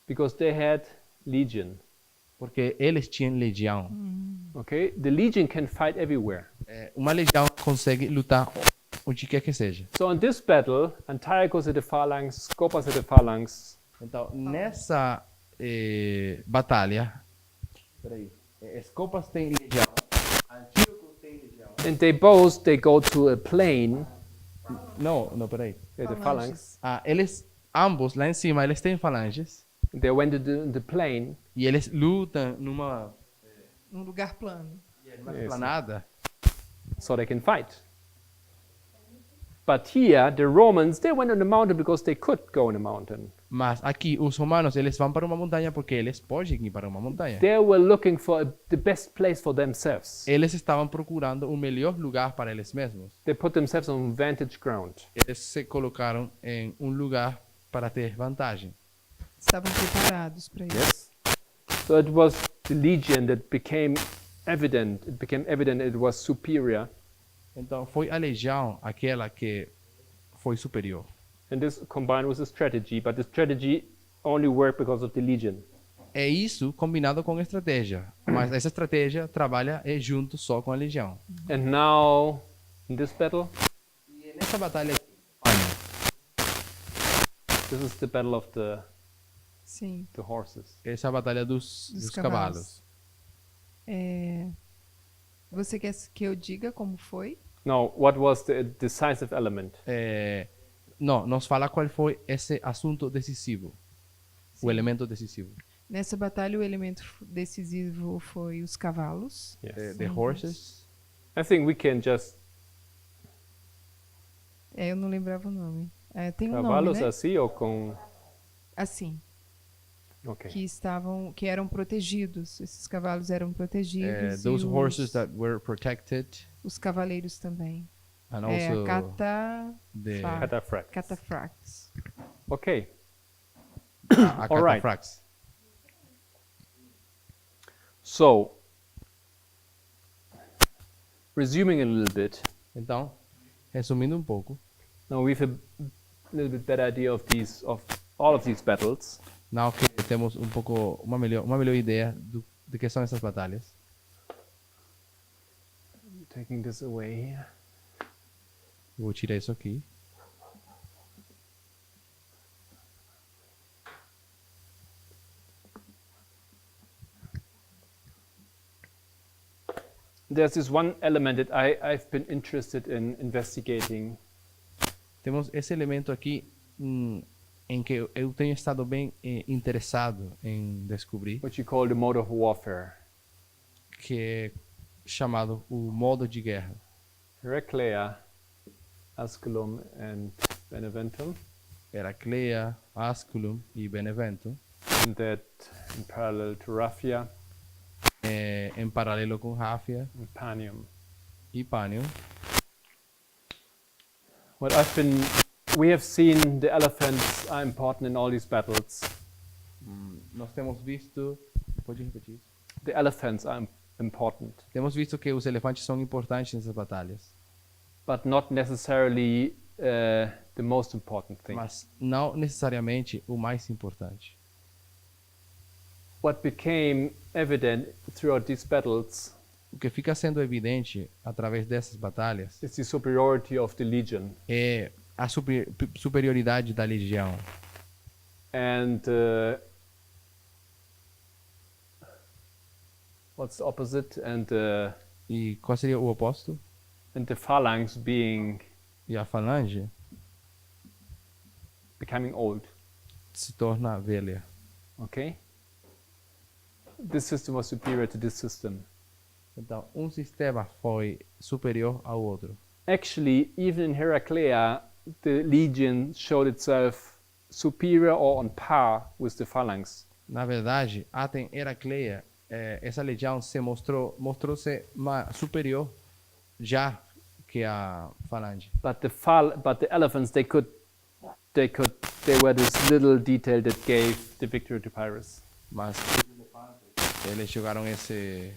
because they had legion. Porque eles tinham legião. Okay, the legion can fight everywhere. Uma legião consegue lutar onde quer que seja. So in this battle, Antiochus had a phalanx, Scopas had a phalanx. Então, nessa batalha, Escopas tem legião, Antíoco tem legião. And they go to a plain. Não, peraí. The phalanx. Eles, ambos, lá em cima, eles têm falanges. They went to the plain. E eles lutam numa Lugar plano. planada. So they can fight. But here, the Romans, they went on the mountain because they could go on a mountain. Mas aqui, os romanos, eles vão para uma montanha porque eles podem ir para uma montanha. They were looking for the best place for themselves. Eles estavam procurando o melhor lugar para eles mesmos. They put themselves on vantage ground. Eles se colocaram em lugar para ter vantagem. Estavam preparados para isso. Yes. So it was the legion that became evident. It became evident it was superior. Então, foi a legião aquela que foi superior. And this combined with the strategy, but the strategy only worked because of the legion. É isso combinado com a estratégia. Mas essa estratégia trabalha junto só com a legião. And now, in this battle, E nessa batalha, this is the battle of the Sim. horses. essa é a batalha dos cavalos. Você quer que eu diga como foi? Now, what was the decisive element? Não, nos fala qual foi esse assunto decisivo. O elemento decisivo. Nessa batalha, o elemento decisivo foi os cavalos. Yes. The horses. I think we can just Eu não lembrava o nome. Tem um cavalos nome, né? assim ou com Assim, okay. que eram protegidos. Esses cavalos eram protegidos. Those e horses that were protected. os cavaleiros também. And also the Cataphracts. Okay. a All right. cataphracts. So, resuming a little bit, Então, resumindo um pouco, now we have a little bit better idea of all of these battles. now que temos um pouco uma melhor ideia do que são essas batalhas. Taking this away. Eu vou tirar isso aqui. There's this one element that I've been interested in investigating. Temos esse elemento aqui em que eu tenho estado bem interessado em descobrir, What you call the mode of warfare. que é chamado o modo de guerra. Heraclea, Asculum, and Beneventum. Heraclea, Asculum e Benevento, And that in parallel to Rafia em paralelo com Rafia and Panium. e Panium. We have seen the elephants are important in all these battles. Nós temos visto, pode repetir isso? The elephants are important, Temos visto que os elefantes são importantes nessas batalhas, but not necessarily the most important thing. mas não necessariamente o mais importante. What became evident throughout these battles O que fica sendo evidente através dessas batalhas is the superiority of the legion. é a superioridade da legião. And what's the opposite? E qual seria o oposto? And the phalanx E a falange becoming old. se torna velha. Okay? This system was superior to this system. Então, um sistema foi superior ao outro. Actually, even in Heraclea, the legion showed itself superior or on par with the phalanx. Na verdade, até em Heracleia, essa legião mostrou ser superior já que a falange. But the elephants, they were this little detail that gave the victory to Pyrrhus. Mas eles jogaram esse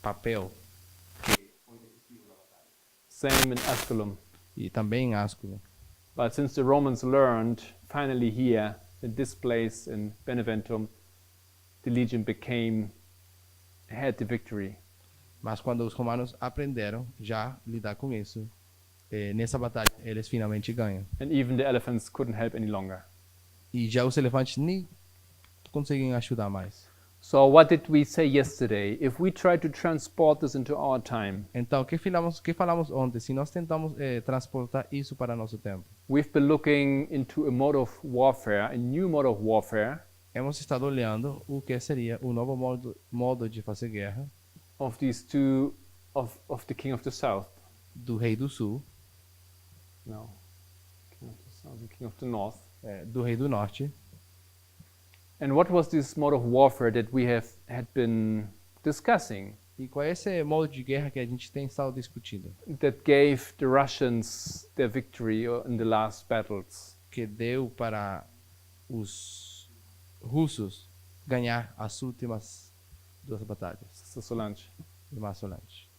papel Same in Asculum. e também em Asculo. But since the Romans learned finally here in this place in Beneventum, the legion had the victory. Mas quando os romanos aprenderam já lidar com isso, nessa batalha eles finalmente ganham. And even the elephants couldn't help any longer. E já os elefantes nem conseguem ajudar mais. So what did we say yesterday? If we try to transport this into our time, Então, o que falamos ontem? Se nós tentamos transportar isso para nosso tempo, we've been looking into a mode of warfare, a new mode of warfare hemos estado olhando o que seria o novo modo de fazer guerra of these two of the king of the south. do rei do sul, No. King of the south, the king of the north. do rei do norte. And what was this mode of warfare that we had been discussing E qual é esse modo de guerra que a gente tem estado discutindo? that gave the Russians their victory in the last battles? Que deu para os russos ganhar as últimas duas batalhas Sister Solange. de Massolante.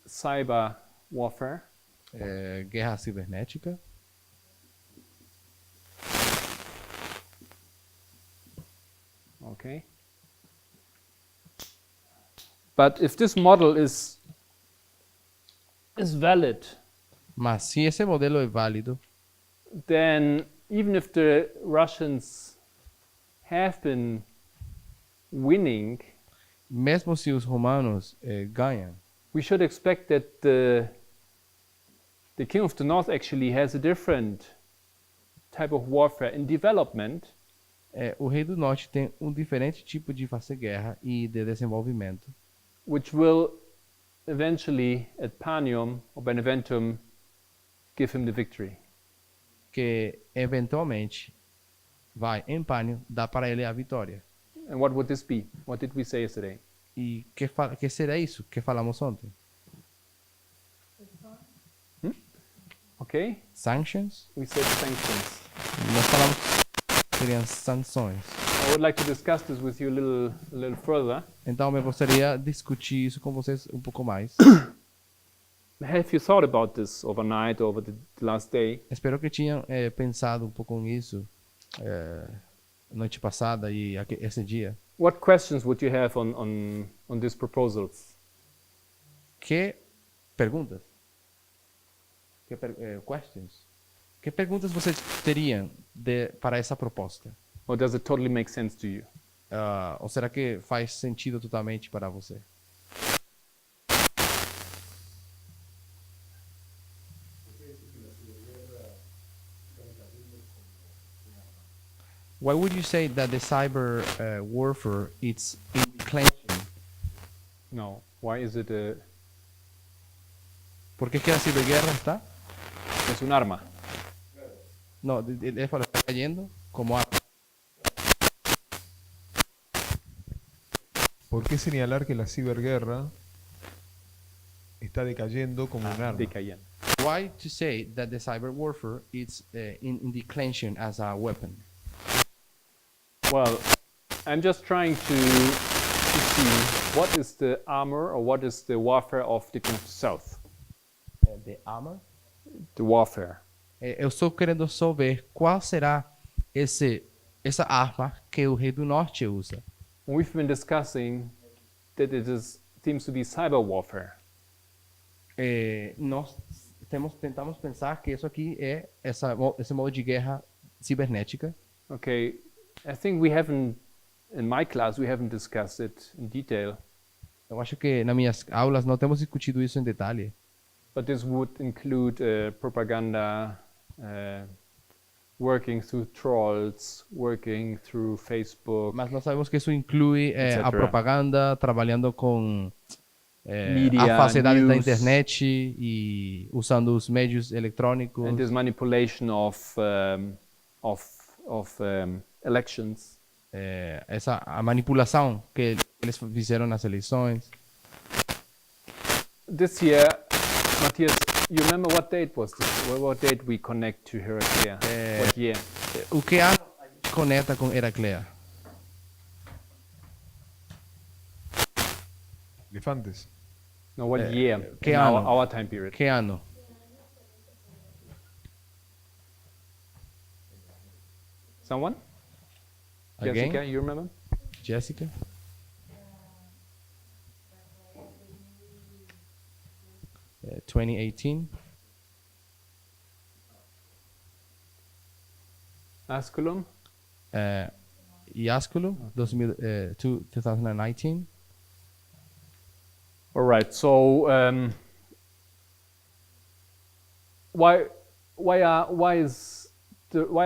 Cyber warfare. Guerra cibernética. Okay. But if this model is valid, Mas se esse modelo é válido, then even if the Russians have been winning, mesmo se os romanos ganham, we should expect that the king of the north actually has a different type of warfare in development, o rei do norte tem um diferente tipo de fazer guerra e de desenvolvimento, which will eventually at Panium or Beneventum give him the victory. que eventualmente vai em Panium dar para ele a vitória. And what would this be? What did we say yesterday? E que será isso que falamos ontem? Okay, Sanctions? we said sanctions. Nós falamos que seriam sanções. I would like to discuss this with you a little further. Então, eu gostaria de discutir isso com vocês um pouco mais. Have you thought about this overnight, over the last day? Espero que tenham pensado um pouco nisso noite passada e esse dia. What questions would you have on these proposals? Que perguntas? Questions? Que perguntas vocês teriam para essa proposta? Or does it totally make sense to you? Ou será que faz sentido totalmente para você? Why would you say that the cyber warfare is in declension? No. Why is it ¿Por qué que a ciberguerra está? es un arma? No, ele fala, está cayendo como arma. ¿Por qué señalar que la ciberguerra está decayendo como un arma? Decayendo. Why to say that the cyber warfare is in declension as a weapon? Well, I'm just trying to see what is the armor or what is the warfare of the king of the south. The armor? The warfare. Eu estou querendo só ver qual será essa arma que o rei do norte usa. We've been discussing that seems to be cyber warfare. Nós tentamos pensar que isso aqui é esse modo de guerra cibernética. Okay, I think we haven't, in my class, we haven't discussed it in detail. Eu acho que nas minhas aulas não temos discutido isso em detalhe. But this would include propaganda, working through trolls, working through Facebook, Mas nós sabemos que isso inclui a etc. propaganda, trabalhando com Media, a facilidade da news. internet e usando os meios eletrônicos and this manipulation of elections. a manipulação que eles fizeram nas eleições. This year, Matthias, you remember what date was this? What date we connect to Heraclea? What year? O que ano a gente conecta com Heraclea? Elefantes. No, what year? ¿qué In ano? our time period. Que ano? Someone? Again? Jessica, you remember? Jessica? Uh, 2018. Asculum? Iasculum, 2019. All right. So why are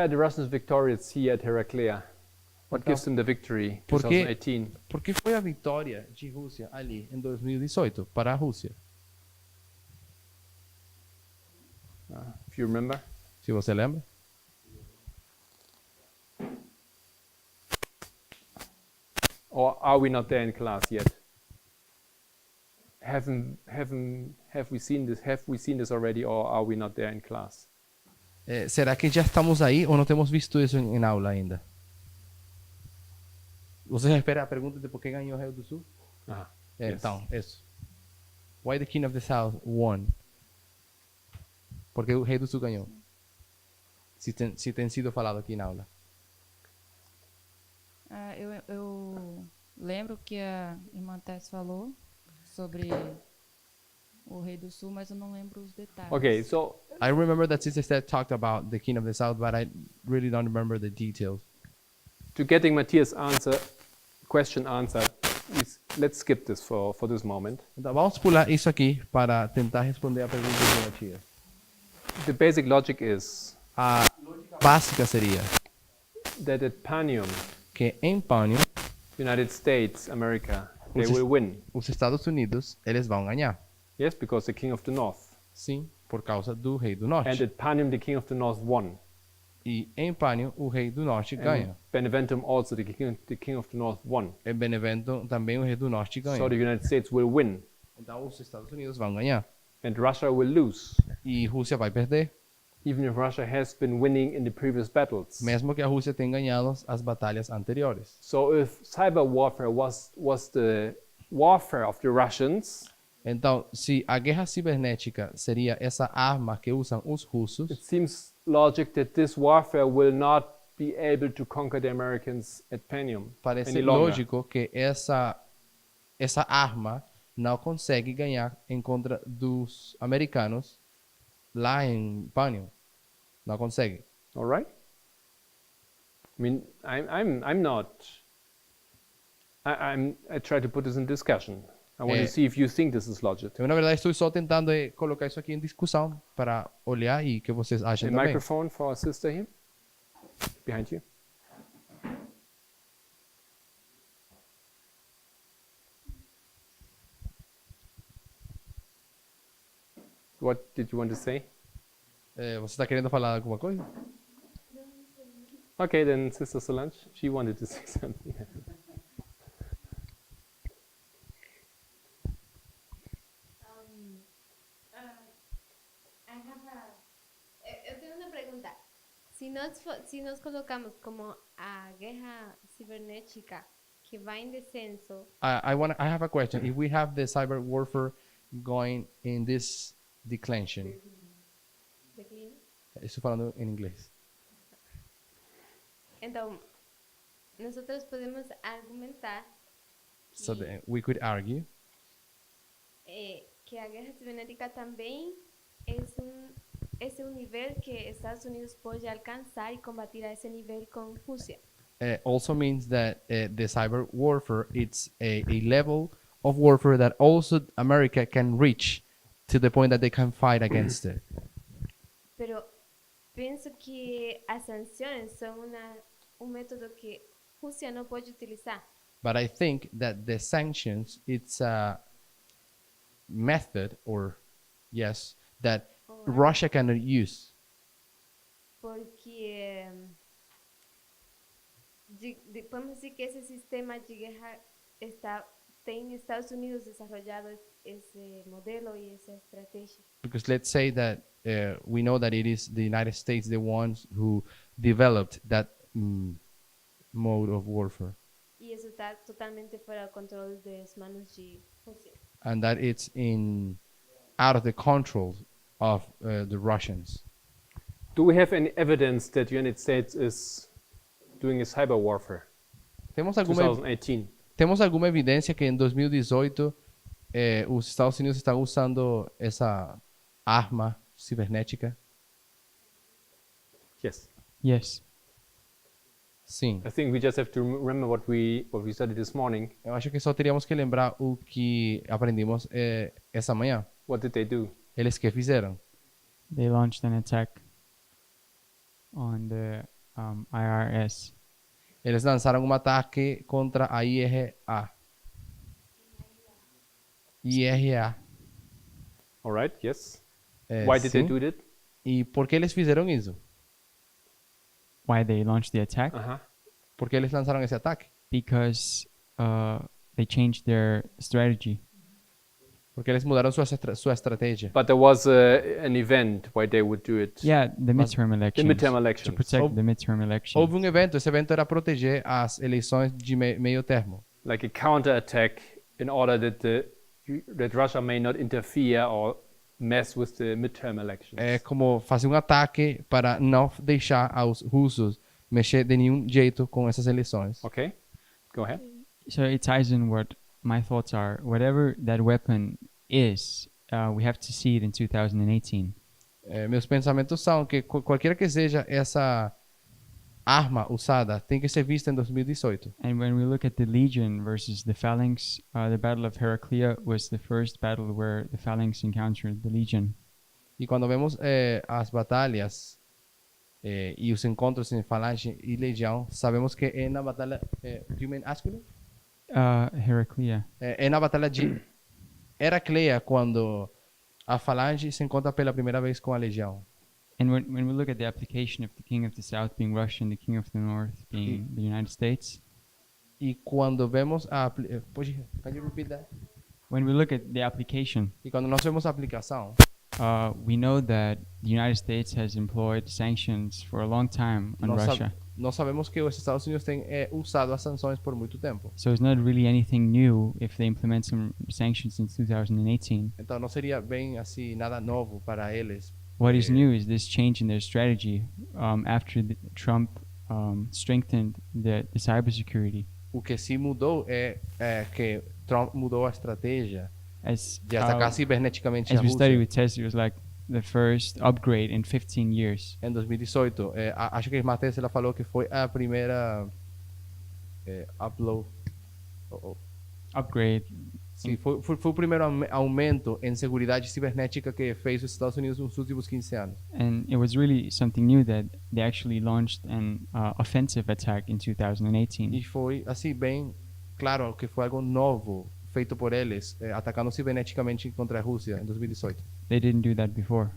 the Russians victorious here at Heraclea? What gives them the victory? Por quê? 2018. Por que foi a vitória de Rússia ali em 2018 para a Rússia? If you remember. Se você lembra? Or are we not there in class yet? Have we seen this? Have we seen this already, or are we not there in class? Será que já estamos aí ou não temos visto isso em aula ainda? Você espera a pergunta de por que ganhou o Rei do Sul? Yes. Então, isso. Why the King of the South won? Porque o Rei do Sul ganhou. Se tem sido falado aqui na aula. Eu lembro que a irmã Tess falou sobre o Rei do Sul, mas eu não lembro os detalhes. Okay, so I remember that Sister Steph talked about the King of the South, but I really don't remember the details. to getting Matthias' question answered, let's skip this for this moment. Então, vamos pular isso aqui para tentar responder a pergunta de Matias. The basic logic is A lógica básica seria that at Panium, que em Panium, United States, America, they Os- will win. os Estados Unidos, eles vão ganhar. Yes, because the King of the North. Sim, por causa do Rei do And Norte. at Panium, the King of the North won. E em Panium, o Rei do Norte And ganha. Beneventum also, the King of the North won. Em Benevento, também o Rei do Norte ganha. So the United States will win. Então, os Estados Unidos vão ganhar. And Russia will lose. E Rússia vai perder. Even if Russia has been winning in the previous battles. Mesmo que a Rússia tenha ganhado as batalhas anteriores. So if cyber warfare was the warfare of the Russians, Então, se a guerra cibernética seria essa arma que usam os russos, it seems logic that this warfare will not be able to conquer the Americans at Panium parece any longer. lógico que essa arma não consegue ganhar em contra dos americanos lá em Panium. Não consegue. All right. I mean, I'm not. I try to put this in discussion. I want to see if you think this is logic. Eu, na verdade, estou só tentando colocar isso aqui em discussão para olhar e que vocês A achem também. microphone for our sister here, behind you. What did you want to say? Você está querendo falar alguma coisa? Okay, then Sister Solange, she wanted to say something. Eu tenho uma pergunta. Se nós colocamos como a guerra cibernética que vai em descenso, I have a question. If we have the cyber warfare going in this declension, declínio, estou falando em inglês. então nós podemos argumentar So that we could argue que a guerra cibernética também é um nível que Estados Unidos pode alcançar e combater a esse nível com Rússia. also means that the cyber warfare it's a level of warfare that also America can reach to the point that they can fight against it. Pero penso que as sanções são método que Rússia não pode utilizar. But I think that the sanctions it's a method that Russia cannot use. Porque podemos decir que ese sistema de guerra tem Estados Unidos desarrollado esse modelo e essa estratégia. Because let's say that we know that it is the United States the ones who developed that mode of warfare, E isso está totalmente fora do controle das manos de Rússia. and that it's out of the control of the Russians. Do we have any evidence that the United States is doing a cyber warfare? Temos 2018. temos alguma evidência que em 2018 os Estados Unidos estão usando essa arma cibernética? Yes. Yes. Sim. I think we just have to remember what we studied this morning. Eu acho que só teríamos que lembrar o que aprendimos essa manhã. What did they do? Eles que fizeram? They launched an attack on the IRS. Eles lançaram um ataque contra a IRA. IRA. All right. Yes. Why did they sim. do that? E por que eles fizeram isso? Why they launched the attack? Por que eles lançaram esse ataque? Because they changed their strategy. Porque eles mudaram sua estratégia. But there was an event why they would do it. Yeah, the midterm elections. midterm To elections. protect the midterm elections. Houve um evento, esse evento era proteger as eleições de meio termo. Like a counterattack in order that Russia may not interfere or mess with the midterm elections. É como fazer um ataque para não deixar os russos mexer de nenhum jeito com essas eleições. Okay. Go ahead. So it ties in what my thoughts are. Whatever that weapon is, we have to see it in 2018. Meus pensamentos são que qualquer que seja essa arma usada tem que ser vista em 2018. And when we look at the Legion versus the Phalanx, the Battle of Heraclea was the first battle where the Phalanx encountered the Legion. E quando vemos as batalhas e os encontros em Falange e Legião, sabemos que é na batalha do you mean Asculum? Heraclea. É na batalha de Heraclea quando a Falange se encontra pela primeira vez com a Legião. And when we look at the application of the King of the South being Russia and the King of the North being the United States. E quando vemos can you repeat that? When we look at the application, E quando nós vemos a aplicação, we know that the United States has employed sanctions for a long time on Russia. Nós sabemos que os Estados Unidos têm usado as sanções por muito tempo. So it's not really anything new if they implement some sanctions in 2018. Então não seria bem assim nada novo para eles. What is new is this change in their strategy after Trump strengthened the cybersecurity. O que se mudou é que Trump mudou a estratégia As de atacar ciberneticamente a we studied Rússia. with Tess, it was like the first upgrade in 15 years. Em 2018, acho que Matheus ela falou que foi a primeira Upgrade. Sim, foi o primeiro aumento em segurança cibernética que fez os Estados Unidos nos últimos 15 anos. And it was really something new that they actually launched an offensive attack in 2018. E foi assim bem claro que foi algo novo feito por eles, atacando ciberneticamente contra a Rússia em 2018. They didn't do that before.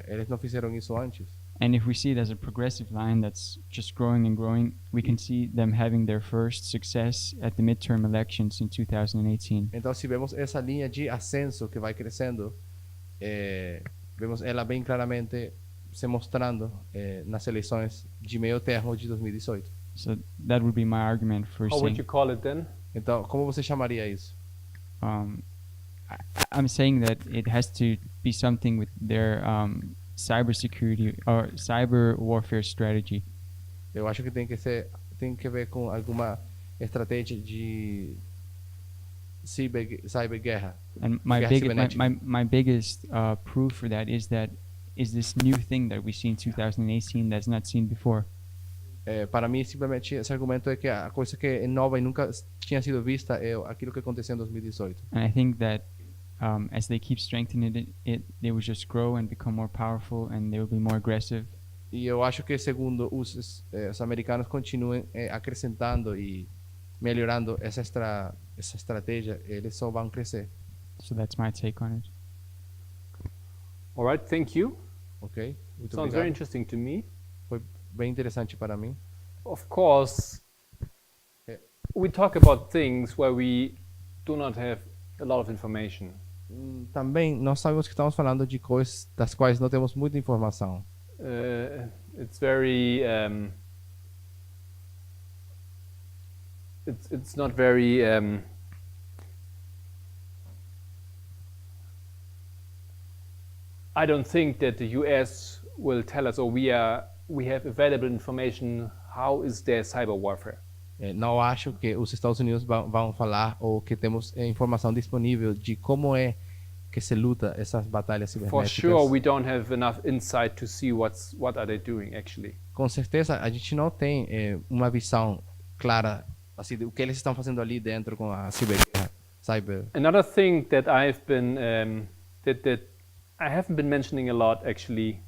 Eles não fizeram isso antes. And if we see it as a progressive line that's just growing and growing, we can see them having their first success at the midterm elections in 2018. Então, se vemos essa linha de ascenso que vai crescendo, vemos ela bem claramente se mostrando nas eleições de meio termo de 2018. So that would be my argument for How would saying. you call it then? Então, como você chamaria isso? I'm saying that it has to be something with their cybersecurity or cyber warfare strategy. Eu acho que tem que ver com alguma estratégia de cyberguerra. And my biggest proof for that is this new thing that we see in 2018 that's not seen before. Para mim, simplesmente, esse argumento é que a coisa que é nova e nunca tinha sido vista é aquilo que aconteceu em 2018. And I think that as they keep strengthening it, they will just grow and become more powerful, and they will be more aggressive. E eu acho que segundo os americanos continuem acrescentando e melhorando essa estratégia, eles só vão crescer. So that's my take on it. All right. Thank you. Ok? Muito Sounds very obrigado. interesting to me. Foi bem interessante para mim. of course, we talk about things where we do not have a lot of information. Também nós sabemos que estamos falando de coisas das quais não temos muita informação. It's very it's not very I don't think that the US will tell us, or we have available information, how is their cyber warfare. Não acho que os Estados Unidos vão falar ou que temos informação disponível de como é que se luta essas batalhas For cibernéticas. sure, we don't have enough insight to see what are they doing actually. Com certeza, a gente não tem uma visão clara assim do que eles estão fazendo ali dentro com a cyber. Another thing that I've been that I haven't been mentioning a lot actually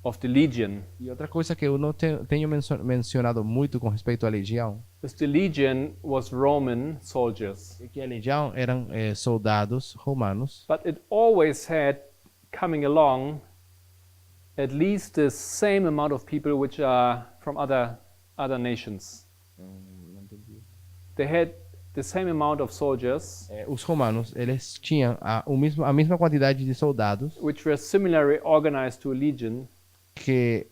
of the Legion. E outra coisa que eu não tenho mencionado muito com respeito à legião is the Legion was Roman soldiers, é que a legião eram soldados romanos, but it always had coming along at least the same amount of people which are from other nations. They had the same amount of soldiers, os romanos eles tinham a mesma quantidade de soldados which were similarly organized to a legion, que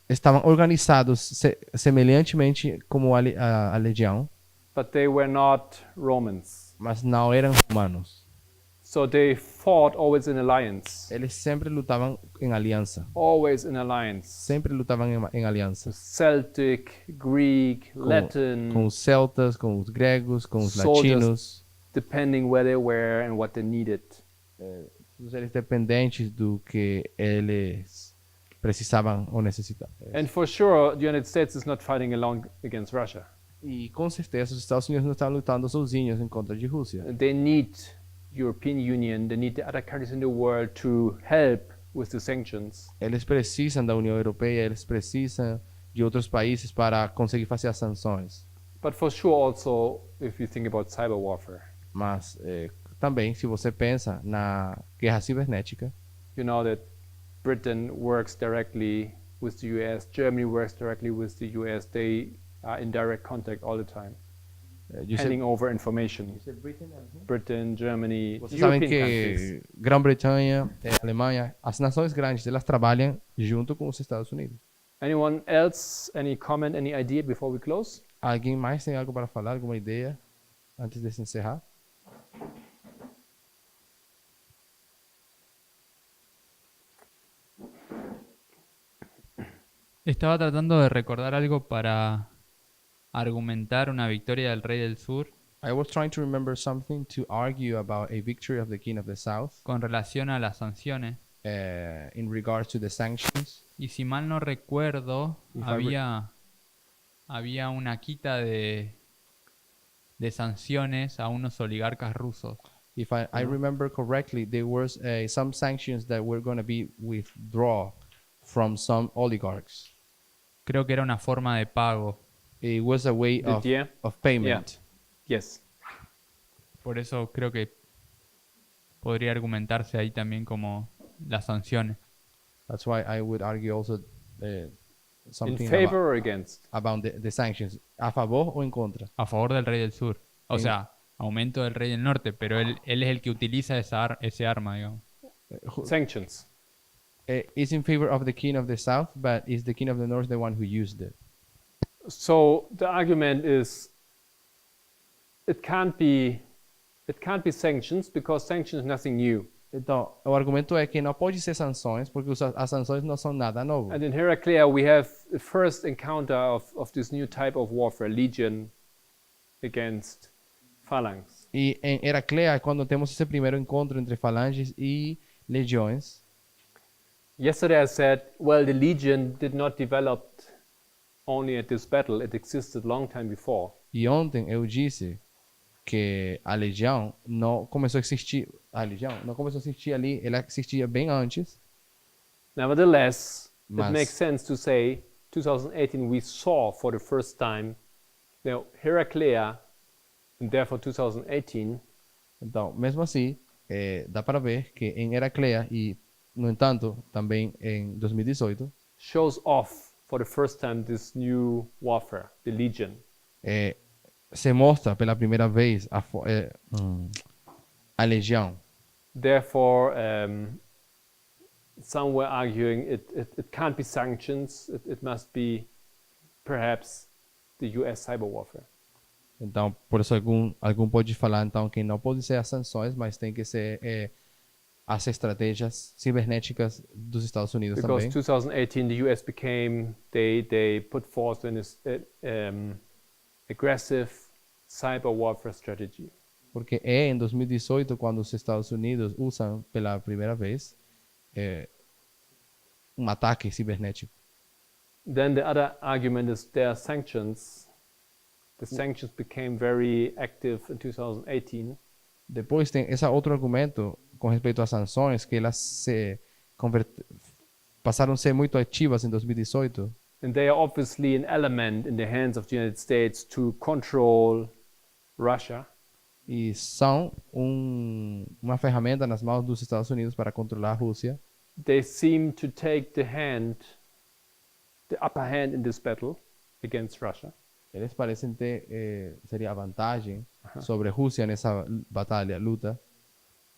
estavam organizados semelhantemente como a legião, but they were not Romans. mas não eram romanos. So they fought always in alliance. Eles sempre lutavam em aliança. Always in alliance. Sempre lutavam em aliança. Celtic, Greek, Latin. Com os celtas, com os gregos, com os soldiers, latinos. Depending where they were and what they needed. Todos eles dependentes do que eles precisavam ou necessitavam. And for sure, the United States is not fighting along against Russia. E com certeza os Estados Unidos não estão lutando sozinhos em contra de Rússia. They need European Union, they need the other countries in the world to help with the sanctions. Eles precisam da União Europeia, eles precisam de outros países para conseguir fazer as sanções. But for sure also, if you think about cyber warfare. Mas também, se você pensa na guerra cibernética, you know that Britain works directly with the US, Germany works directly with the US. They are in direct contact all the time. Handing over information. Britain, Germany, Vocês European sabem que countries. Grã-Bretanha, Alemanha, as nações grandes, elas trabalham junto com os Estados Unidos. Anyone else? Any comment? Any idea before we close? Alguém mais tem algo para falar? Alguma ideia antes de se encerrar? Estaba tratando de recordar algo para argumentar una victoria del Rey del Sur I was trying to remember something to argue about a victory of the King of the South con relación a las sanciones. in regards to the sanctions. Y si mal no recuerdo, If I había una quita de sanciones a unos oligarcas rusos. If I remember correctly, there was some sanctions that were going to be withdrawn from some oligarchs. Creo que era una forma de pago. It was a way of payment. Yes. Por eso creo que podría argumentarse ahí también como las sanciones. That's why I would argue also In something favor or against? about the sanctions. ¿A favor o en contra? A favor del Rey del Sur. O sea, aumento del Rey del Norte, pero él es el que utiliza ese arma, digamos. Sanctions. Is in favor of the King of the South, but is the King of the North the one who used it? So the argument is it can't be sanctions because sanctions is nothing new. Então, o argumento é que não pode ser sanções, porque as sanções não são nada novo. And in Heraclea we have the first encounter of this new type of warfare, legion against phalanx. E em Heraclea, quando temos esse primeiro encontro entre falanges e legiões, Yesterday I said, well, the legion did not develop only at this battle, it existed long time before. e ontem eu disse que a legião não começou a existir, ali, ela existia bem antes. Nevertheless, Mas- it makes sense to say 2018 we saw for the first time Heraclea, and therefore 2018 Então, mesmo assim, dá para ver que em Heraclea e, no entanto, também em 2018, shows off for the first time this new warfare, the legion. Se mostra pela primeira vez a legião. Therefore, some were arguing it can't be sanctions, it must be perhaps the US cyber warfare. Então, por isso algum pode falar então que não pode ser as sanções, mas tem que ser as estratégias cibernéticas dos Estados Unidos Because também. 2018 the US became, they put forth an aggressive cyber warfare strategy. Porque é em 2018 quando os Estados Unidos usam pela primeira vez ataque cibernético. Then the other argument is there are sanctions. The sanctions became very active in 2018. Depois tem esse outro argumento com respeito às sanções, que elas passaram a ser muito ativas em 2018. And they are obviously an element in the hands of the United States to control Russia. E são uma ferramenta nas mãos dos Estados Unidos para controlar a Rússia. They seem to take the upper hand in this battle against Russia. Eles parecem ter seria a vantagem sobre a Rússia nessa batalha, luta.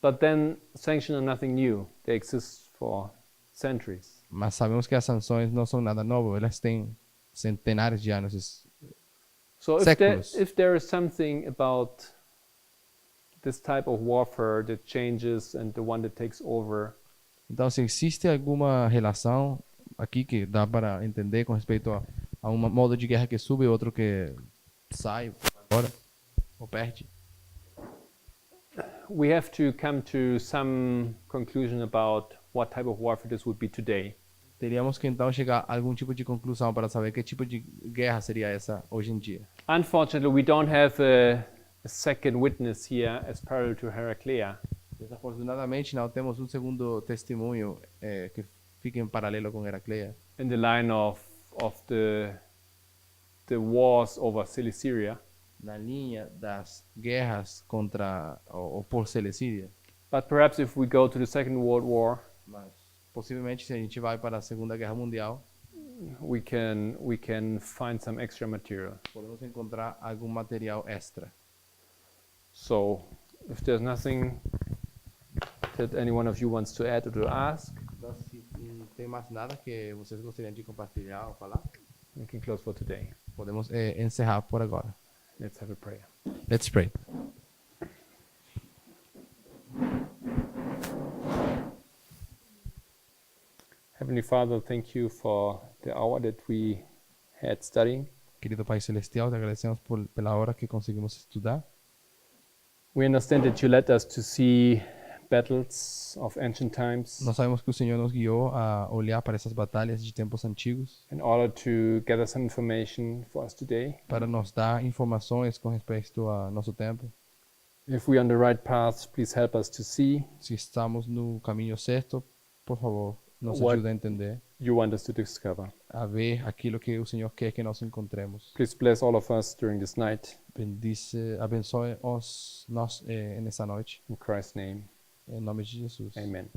But then sanctions are nothing new. They exist for centuries. Mas sabemos que as sanções não são nada novo, elas têm centenares de anos. So séculos. if there is something about this type of warfare that changes and the one that takes over, Então, se existe alguma relação aqui que dá para entender com respeito a um modo de guerra que sube e outro que sai agora ou perde, we have to come to some conclusion about what type of warfare this would be today. teríamos que então chegar a algum tipo de conclusão para saber que tipo de guerra seria essa hoje em dia. Unfortunately, we don't have a second witness here as parallel to Heraclea. Desafortunadamente, não temos um segundo testemunho que fique em paralelo com Heracleia. In the line of the wars over Cilicia. Na linha das guerras contra ou por Celecídia. But perhaps if we go to the Second World War, Mas possivelmente se a gente vai para a Segunda Guerra Mundial, we can find some extra material. podemos encontrar algum material extra. So, if there's nothing that any one of you wants to add or to ask, Então, se não tem mais nada que vocês gostariam de compartilhar ou falar, we can close for today. podemos encerrar por agora. Let's have a prayer. Let's pray. Heavenly Father, thank you for the hour that we had studying. Querido Pai Celestial, te agradecemos pela hora que conseguimos estudar. We understand that you led us to see battles of ancient times Nós sabemos que o Senhor nos guiou a olhar para essas batalhas de tempos antigos in order to gather some information for us today. para nos dar informações com respeito ao nosso tempo. If we are on the right path, please help us to see Se estamos no caminho certo, por favor, nos What- ajude a entender, you want us to discover. a ver aquilo que o Senhor quer que nós encontremos. Please bless all of us during this night. Abençoe nós nessa noite, In Christ's name, em nome de Jesus. amen.